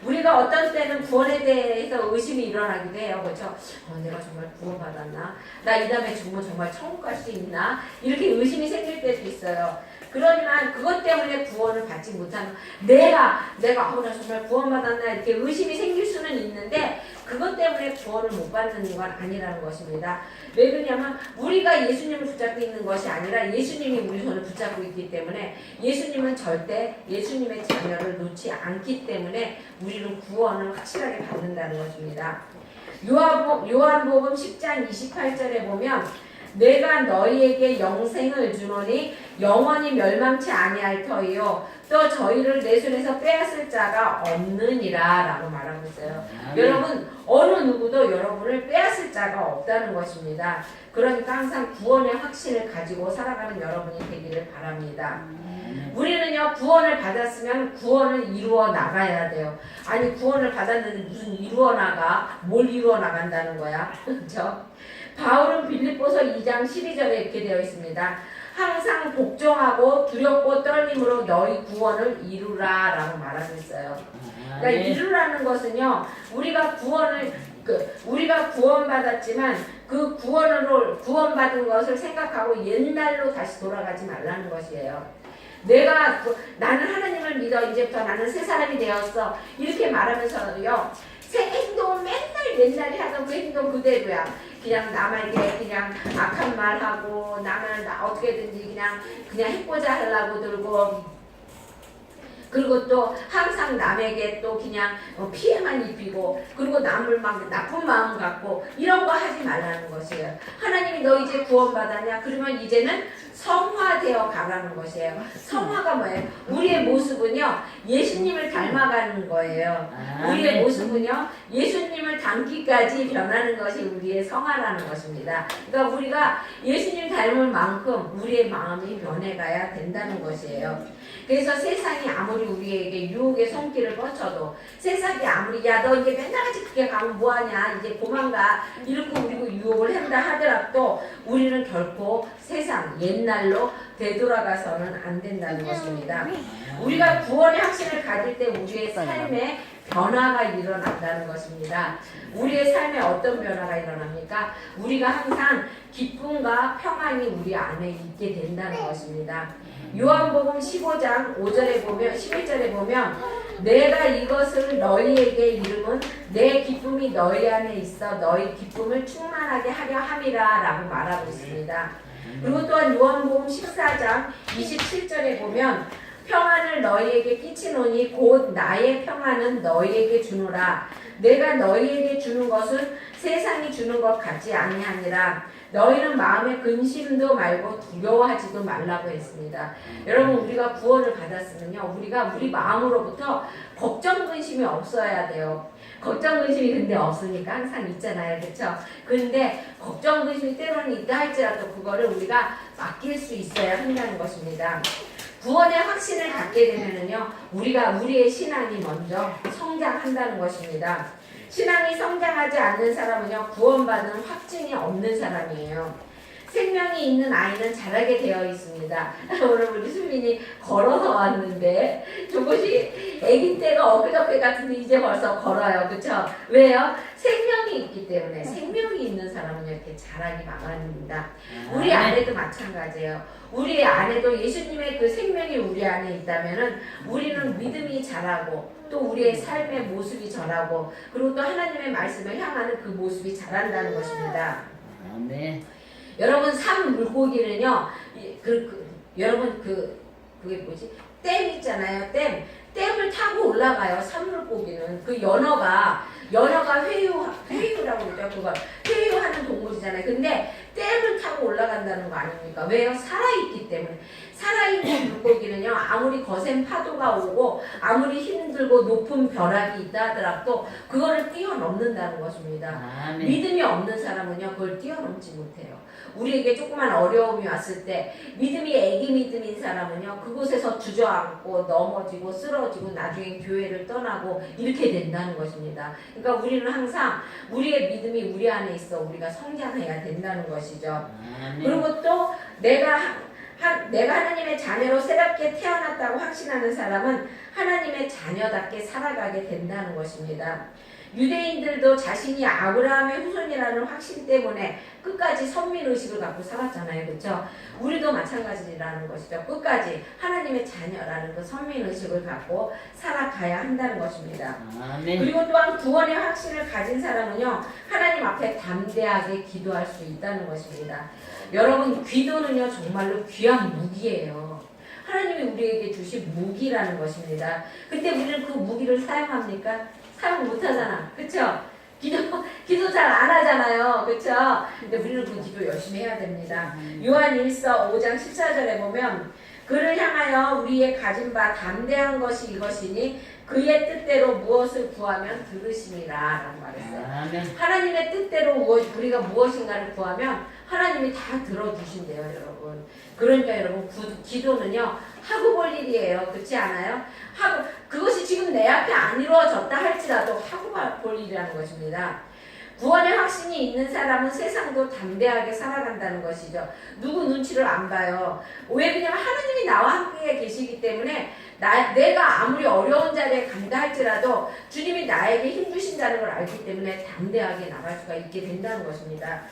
우리가 어떤 때는 구원에 대해서 의심이 일어나기도 해요. 그렇죠? 내가 정말 구원받았나? 나 이 다음에 죽으면 정말 천국 갈 수 있나? 이렇게 의심이 생길 때도 있어요. 그러지만 그것 때문에 구원을 받지 못하는 나 정말 구원받았나 이렇게 의심이 생길 수는 있는데 그것 때문에 구원을 못 받는 건 아니라는 것입니다. 왜 그러냐면 우리가 예수님을 붙잡고 있는 것이 아니라 예수님이 우리 손을 붙잡고 있기 때문에 예수님은 절대 예수님의 자녀를 놓지 않기 때문에 우리는 구원을 확실하게 받는다는 것입니다. 요한복음 10장 28절에 보면 내가 너희에게 영생을 주노니 영원히 멸망치 아니할 터이요 또 저희를 내 손에서 빼앗을 자가 없느니라 라고 말하고 있어요. 여러분 어느 누구도 여러분을 빼앗을 자가 없다는 것입니다. 그러니까 항상 구원의 확신을 가지고 살아가는 여러분이 되기를 바랍니다. 우리는요 구원을 받았으면 구원을 이루어 나가야 돼요. 아니 구원을 받았는데 무슨 이루어 나가? 뭘 이루어 나간다는 거야? 그렇죠? 바울은 빌립보서 2장 12절에 이렇게 되어 있습니다. 항상 복종하고 두렵고 떨림으로 너희 구원을 이루라 라고 말하고 있어요. 그러니까 이루라는 것은요 우리가 구원받았지만 그 구원받은 것을 생각하고 옛날로 다시 돌아가지 말라는 것이에요. 나는 하나님을 믿어 이제부터 나는 새 사람이 되었어 이렇게 말하면서요 새 행동을 맨날 옛날에 하던 그 행동 그대로야. 그냥 남에게 그냥 악한 말하고 남을 어떻게든지 그냥 해보자 하려고 들고 그리고 또 항상 남에게 또 그냥 피해만 입히고 그리고 남을 막 나쁜 마음 갖고 이런 거 하지 말라는 것이에요. 하나님이 너 이제 구원받았냐? 그러면 이제는 성화되어 가라는 것이에요. 성화가 뭐예요? 우리의 모습은요 예수님을 닮아가는 거예요. 우리의 모습은요 예수님을 닮기까지 변하는 것이 우리의 성화라는 것입니다. 그러니까 우리가 예수님 닮을 만큼 우리의 마음이 변해가야 된다는 것이에요. 그래서 세상이 아무리 우리에게 유혹의 손길을 뻗쳐도 세상이 아무리 야 너 이제 맨날 같이 그렇게 가면 뭐하냐 이제 도망가 이렇게 우리고 유혹을 한다 하더라도 우리는 결코 세상 옛날로 되돌아가서는 안 된다는 것입니다. 우리가 구원의 확신을 가질 때 우리의 삶에 변화가 일어난다는 것입니다. 우리의 삶에 어떤 변화가 일어납니까? 우리가 항상 기쁨과 평안이 우리 안에 있게 된다는 것입니다. 요한복음 15장 5절에 보면 11절에 보면 내가 이것을 너희에게 이름은 내 기쁨이 너희 안에 있어 너희 기쁨을 충만하게 하려 함이라 라고 말하고 있습니다. 그리고 또한 요한복음 14장 27절에 보면 평안을 너희에게 끼치노니 곧 나의 평안은 너희에게 주노라. 내가 너희에게 주는 것은 세상이 주는 것 같지 아니하니라. 너희는 마음에 근심도 말고 두려워하지도 말라고 했습니다. 여러분 우리가 구원을 받았으면요 우리가 우리 마음으로부터 걱정 근심이 없어야 돼요. 걱정 근심이 근데 없으니까 항상 있잖아요. 그렇죠? 근데 걱정 근심이 때로는 있다 할지라도 그거를 우리가 맡길 수 있어야 한다는 것입니다. 구원의 확신을 갖게 되면은요 우리의 신앙이 먼저 성장한다는 것입니다. 신앙이 성장하지 않는 사람은요 구원받는 확증이 없는 사람이에요. 생명이 있는 아이는 자라게 되어 있습니다. 오늘 우리 수민이 걸어서 왔는데 저것이 아기 때가 엊그저께 같은데 이제 벌써 걸어요. 그쵸? 왜요? 생명이 있기 때문에 생명이 있는 사람은 이렇게 자라기 마련입니다. 우리 안에도 마찬가지예요. 우리 안에도 예수님의 그 생명이 우리 안에 있다면은 우리는 믿음이 자라고 또 우리의 삶의 모습이 자라고 그리고 또 하나님의 말씀을 향하는 그 모습이 자란다는 것입니다. 아멘. 여러분 산 물고기는요, 여러분 그게 뭐지? 댐 있잖아요. 댐을 타고 올라가요. 산 물고기는 그 연어가 회유라고 그러죠. 그걸 회유하는 동물이잖아요. 근데 댐을 타고 올라간다는 거 아닙니까? 왜요? 살아있기 때문에. 살아있는 물고기는요, 아무리 거센 파도가 오고 아무리 힘들고 높은 벼락이 있다 하더라도 그거를 뛰어넘는다는 것입니다. 아멘. 믿음이 없는 사람은요, 그걸 뛰어넘지 못해요. 우리에게 조그만 어려움이 왔을 때 믿음이 애기 믿음인 사람은요, 그곳에서 주저앉고 넘어지고 쓰러지고 나중에 교회를 떠나고 이렇게 된다는 것입니다. 그러니까 우리는 항상 우리의 믿음이 우리 안에 있어 우리가 성장해야 된다는 것이죠. 아멘. 그리고 또 내가 하나님의 자녀로 새롭게 태어났다고 확신하는 사람은 하나님의 자녀답게 살아가게 된다는 것입니다. 유대인들도 자신이 아브라함의 후손이라는 확신 때문에 끝까지 선민의식을 갖고 살았잖아요. 그렇죠? 우리도 마찬가지라는 것이죠. 끝까지 하나님의 자녀라는 그 선민의식을 갖고 살아가야 한다는 것입니다. 아멘. 그리고 또한 구원의 확신을 가진 사람은요, 하나님 앞에 담대하게 기도할 수 있다는 것입니다. 여러분, 기도는요 정말로 귀한 무기예요. 하나님이 우리에게 주신 무기라는 것입니다. 근데 우리는 그 무기를 사용합니까? 사용 못하잖아. 그쵸? 기도 잘 안 하잖아요. 그쵸? 근데 우리는 그 기도 열심히 해야 됩니다. 요한 1서 5장 14절에 보면 그를 향하여 우리의 가진 바 담대한 것이 이것이니 그의 뜻대로 무엇을 구하면 들으시니라 라고 말했어요. 아멘. 하나님의 뜻대로 우리가 무엇인가를 구하면 하나님이 다 들어주신대요, 여러분. 그러니까 여러분, 기도는요 하고 볼 일이에요. 그렇지 않아요? 그것이 지금 내 앞에 안 이루어졌다 할지라도 하고 볼 일이라는 것입니다. 구원의 확신이 있는 사람은 세상도 담대하게 살아간다는 것이죠. 누구 눈치를 안 봐요. 왜? 그냥 하나님이 나와 함께 계시기 때문에 내가 아무리 어려운 자리에 간다 할지라도 주님이 나에게 힘 주신다는 걸 알기 때문에 담대하게 나갈 수가 있게 된다는 것입니다.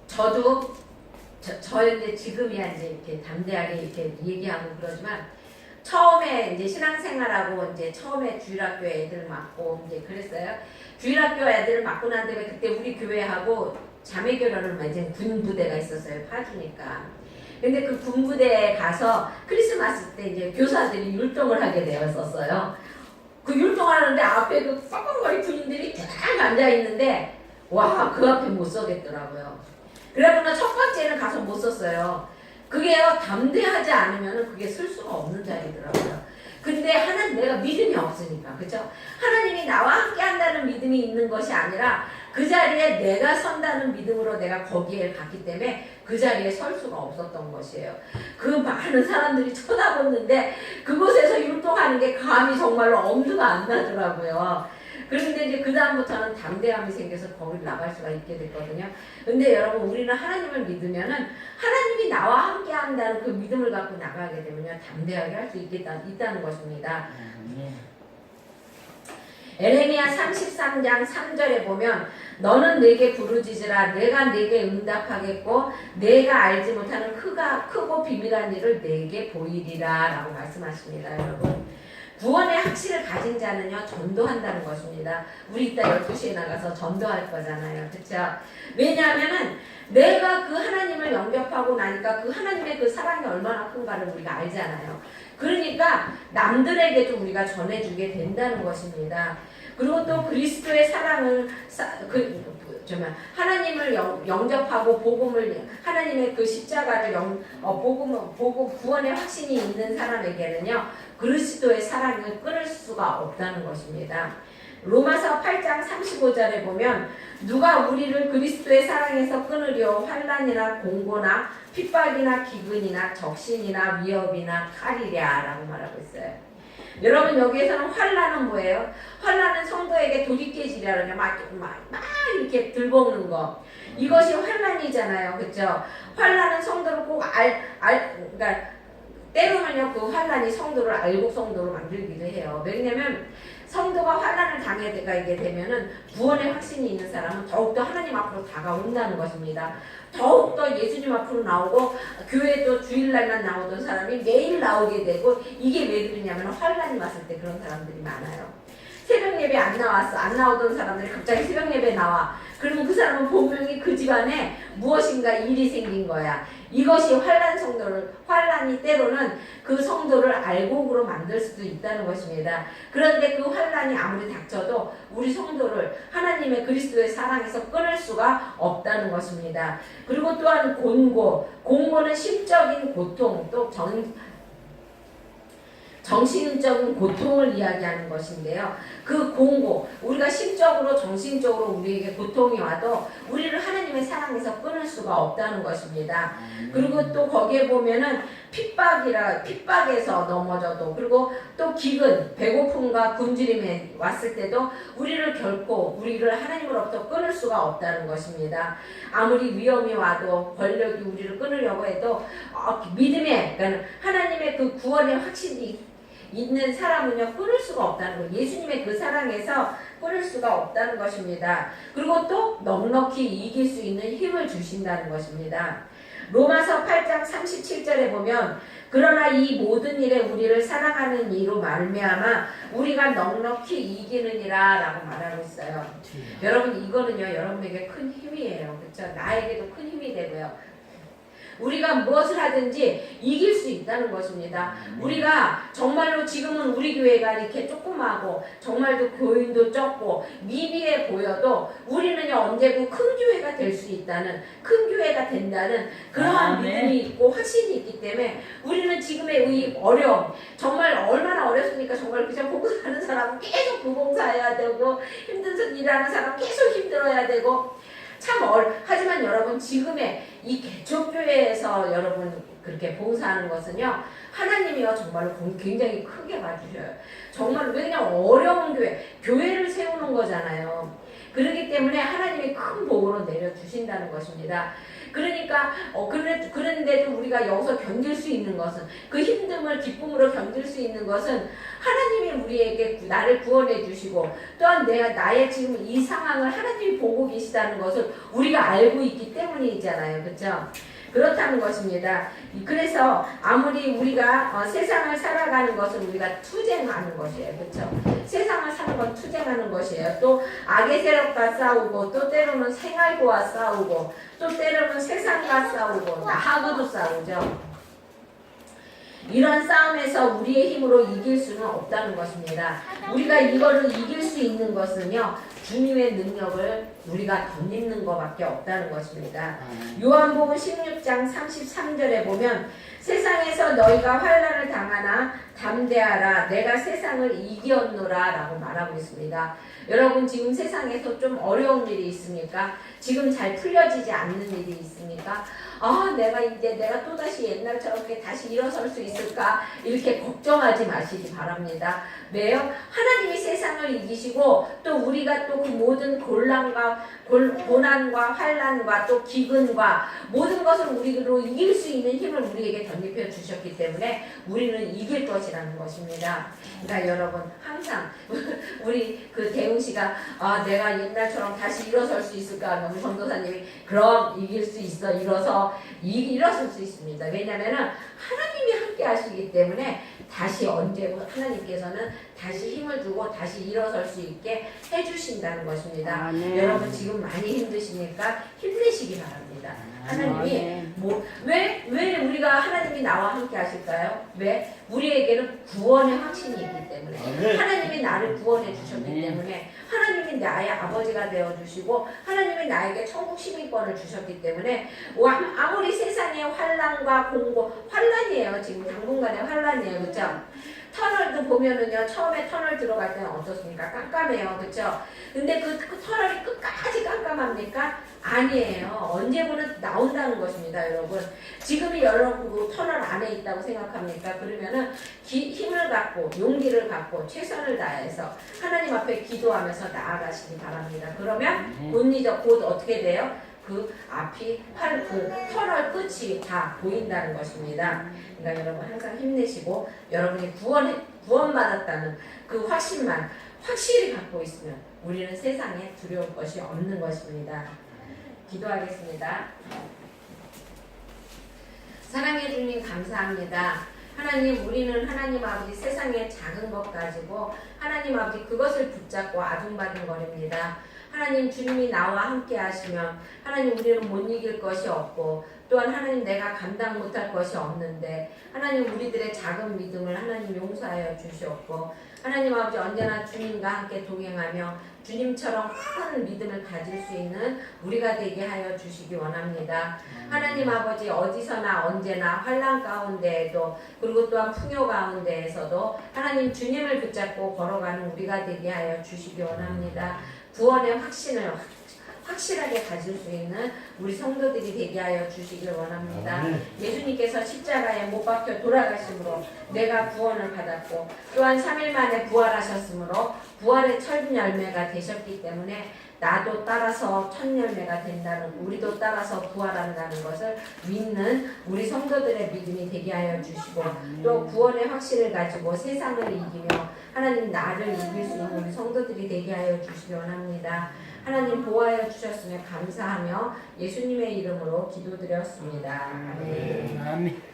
저도 이제 지금이야 이제 이렇게 담대하게 이렇게 얘기하고 그러지만 처음에 이제 신앙생활하고 이제 처음에 주일학교 애들 맡고 이제 그랬어요. 주일학교 애들 맡고 난 다음에 그때 우리 교회하고 자매 결혼을 이제 군부대가 있었어요. 파주니까. 근데 그 군부대에 가서 크리스마스 때 이제 교사들이 율동을 하게 되었었어요. 그 율동하는데 앞에 그 뻐근거리 군인들이 쫙 앉아 있는데 와, 그 앞에 못 서겠더라고요. 그래서 첫 번째는 가서 못 썼어요. 그게요, 담대하지 않으면 그게 쓸 수가 없는 자리더라고요. 근데 내가 믿음이 없으니까, 그죠? 하나님이 나와 함께 한다는 믿음이 있는 것이 아니라 그 자리에 내가 선다는 믿음으로 내가 거기에 갔기 때문에 그 자리에 설 수가 없었던 것이에요. 그 많은 사람들이 쳐다봤는데 그곳에서 율동하는 게 감이 정말로 엄두가 안 나더라고요. 그런데 이제 그 다음부터는 담대함이 생겨서 거기를 나갈 수가 있게 됐거든요. 근데 여러분, 우리는 하나님을 믿으면은 하나님이 나와 함께 한다는 그 믿음을 갖고 나가게 되면요, 담대하게 할 수 있다는 것입니다. 에레미야 33장 3절에 보면 너는 내게 부르짖으라 내가 내게 응답하겠고 내가 알지 못하는 크고 비밀한 일을 내게 보이리라 라고 말씀하십니다. 여러분, 구원의 확신을 가진 자는요 전도한다는 것입니다. 우리 이따 12시에 나가서 전도할 거잖아요. 그렇죠? 왜냐하면은 내가 그 하나님을 영접하고 나니까 그 하나님의 그 사랑이 얼마나 큰가를 우리가 알잖아요. 그러니까 남들에게도 우리가 전해주게 된다는 것입니다. 그리고 또 그리스도의 사랑을 하나님을 영접하고 복음을 하나님의 그 십자가를 복음 구원의 확신이 있는 사람에게는요 그리스도의 사랑을 끊을 수가 없다는 것입니다. 로마서 8장 35절에 보면 누가 우리를 그리스도의 사랑에서 끊으려 환난이나 공고나 핍박이나 기근이나 적신이나 위협이나 칼이랴 라고 말하고 있어요. 여러분 여기에서는 환난은 뭐예요? 환난은 성도에게 돌이깨질이라는 막 이렇게 들볶는 거. 이것이 환난이잖아요. 그렇죠? 환난은 성도를 꼭 그러니까 때로는요 그 환난이 성도를 알곡 성도로 만들기도 해요. 왜냐면 성도가 환난을 당하게 되면은 구원의 확신이 있는 사람은 더욱더 하나님 앞으로 다가온다는 것입니다. 더욱더 예수님 앞으로 나오고 교회도 주일날만 나오던 사람이 매일 나오게 되고 이게 왜 그러냐면 환난이 왔을 때 그런 사람들이 많아요. 새벽 예배 안 나오던 사람들이 갑자기 새벽 예배 나와. 그러면 그 사람은 분명히 그 집안에 무엇인가 일이 생긴 거야. 이것이 환난이 때로는 그 성도를 알곡으로 만들 수도 있다는 것입니다. 그런데 그 환난이 아무리 닥쳐도 우리 성도를 하나님의 그리스도의 사랑에서 끊을 수가 없다는 것입니다. 그리고 또한 공고는 심적인 고통, 또 정신적인 고통을 이야기하는 것인데요. 그 우리가 심적으로 정신적으로 우리에게 고통이 와도 우리를 하나님의 사랑에서 끊을 수가 없다는 것입니다. 그리고 또 거기에 보면은 핍박에서 넘어져도, 그리고 또 기근, 배고픔과 굶주림이 왔을 때도 우리를 하나님으로부터 끊을 수가 없다는 것입니다. 아무리 위험이 와도 권력이 우리를 끊으려고 해도 그러니까 하나님의 그 구원의 확신이 있는 사람은요 끊을 수가 없다는 거예요. 예수님의 그 사랑에서 끊을 수가 없다는 것입니다. 그리고 또 넉넉히 이길 수 있는 힘을 주신다는 것입니다. 로마서 8장 37절에 보면 그러나 이 모든 일에 우리를 사랑하는 이로 말미암아 우리가 넉넉히 이기느니라 라고 말하고 있어요. 여러분 이거는요 여러분에게 큰 힘이에요. 그렇죠? 나에게도 큰 힘이 되고요. 우리가 무엇을 하든지 이길 수 있다는 것입니다. 우리가 정말로 지금은 우리 교회가 이렇게 조그마하고 정말로 교인도 적고 미비해 보여도 우리는요 언제고 큰 교회가 될 수 있다는, 큰 교회가 된다는 그러한 믿음이 있고 확신이 있기 때문에 우리는 지금의 이 어려움, 정말 얼마나 어렵습니까? 정말 그냥 봉사하는 사람은 계속 봉사해야 되고 힘든 일하는 사람은 계속 힘들어야 되고 하지만 여러분 지금의 이 개척교회에서 여러분 그렇게 봉사하는 것은요 하나님이요 정말로 굉장히 크게 봐주셔요. 정말 왜냐면 어려운 교회를 세우는 거잖아요. 그렇기 때문에 하나님이 큰 복으로 내려주신다는 것입니다. 그러니까 그런데도 우리가 여기서 견딜 수 있는 것은, 그 힘듦을 기쁨으로 견딜 수 있는 것은 하나님이 우리에게 나를 구원해 주시고 또한 나의 지금 이 상황을 하나님이 보고 계시다는 것을 우리가 알고 있기 때문이잖아요. 그렇죠? 그렇다는 것입니다. 그래서 아무리 우리가 세상을 살아가는 것은 우리가 투쟁하는 것이에요. 그렇죠? 세상을 사는 건 투쟁하는 것이에요. 또 악의 세력과 싸우고, 또 때로는 생활고와 싸우고, 또 때로는 세상과 싸우고, 나하고도 싸우죠. 이런 싸움에서 우리의 힘으로 이길 수는 없다는 것입니다. 우리가 이거를 이길 수 있는 것은요 주님의 능력을 우리가 덧입는 것밖에 없다는 것입니다. 요한복음 16장 33절에 보면 세상에서 너희가 환난을 당하나 담대하라 내가 세상을 이겼노라 라고 말하고 있습니다. 여러분 지금 세상에서 좀 어려운 일이 있습니까? 지금 잘 풀려지지 않는 일이 있습니까? 내가 또다시 옛날처럼 다시 일어설 수 있을까? 이렇게 걱정하지 마시기 바랍니다. 왜요? 하나님이 세상을 이기시고 또 우리가 또 그 모든 고난과 환난과 또 기근과 모든 것을 우리로 이길 수 있는 힘을 우리에게 덧입혀 주셨기 때문에 우리는 이길 것이라는 것입니다. 그러니까 여러분 항상 우리 그 대웅 씨가 내가 옛날처럼 다시 일어설 수 있을까? 너무 전도사님이 그럼 이길 수 있어. 일어설 수 있습니다. 왜냐면은 하나님이 함께 하시기 때문에 다시 언제고 하나님께서는 다시 힘을 주고 다시 일어설 수 있게 해주신다는 것입니다. 여러분 지금 많이 힘드시니까 힘내시기 바랍니다. 하나님이 왜 우리가 하나님이 나와 함께 하실까요? 왜? 우리에게는 구원의 확신이 있기 때문에 하나님이 나를 구원해 주셨기 때문에 하나님이 나의 아버지가 되어주시고 하나님이 나에게 천국 시민권을 주셨기 때문에 아무리 세상에 환난과 환난이에요. 지금 당분간의 환난이에요. 그렇죠? 터널도 보면은요, 처음에 터널 들어갈 때는 어떻습니까? 깜깜해요. 그쵸? 근데 그 터널이 끝까지 깜깜합니까? 아니에요. 언제부는 나온다는 것입니다, 여러분. 지금이 여러분 그 터널 안에 있다고 생각합니까? 그러면은 힘을 갖고, 용기를 갖고, 최선을 다해서 하나님 앞에 기도하면서 나아가시기 바랍니다. 그러면 곧 어떻게 돼요? 그 앞이 그 터널 끝이 다 보인다는 것입니다. 그러니까 여러분 항상 힘내시고 여러분이 구원받았다는 그 확신만 확실히 갖고 있으면 우리는 세상에 두려울 것이 없는 것입니다. 기도하겠습니다. 사랑해 주님 감사합니다. 하나님, 우리는 하나님 아버지 세상의 작은 것 가지고 하나님 아버지 그것을 붙잡고 아둥바둥거립니다. 하나님, 주님이 나와 함께 하시면 하나님 우리는 못 이길 것이 없고 또한 하나님 내가 감당 못할 것이 없는데 하나님 우리들의 작은 믿음을 하나님 용서하여 주시옵고 하나님 아버지 언제나 주님과 함께 동행하며 주님처럼 큰 믿음을 가질 수 있는 우리가 되게 하여 주시기 원합니다. 하나님 아버지 어디서나 언제나 환난 가운데에도 그리고 또한 풍요 가운데에서도 하나님 주님을 붙잡고 걸어가는 우리가 되게 하여 주시기 원합니다. 구원의 확신을 확실하게 가질 수 있는 우리 성도들이 되게 하여 주시길 원합니다. 예수님께서 십자가에 못 박혀 돌아가심으로 내가 구원을 받았고 또한 3일 만에 부활하셨으므로 부활의 첫 열매가 되셨기 때문에 나도 따라서 첫 열매가 된다는 우리도 따라서 부활한다는 것을 믿는 우리 성도들의 믿음이 되게 하여 주시고 또 구원의 확신을 가지고 세상을 이기며 하나님 나를 이길 수 있는 우리 성도들이 되게 하여 주시기 원합니다. 하나님 보호하여 주셨으며 감사하며 예수님의 이름으로 기도드렸습니다. 아멘. 아멘.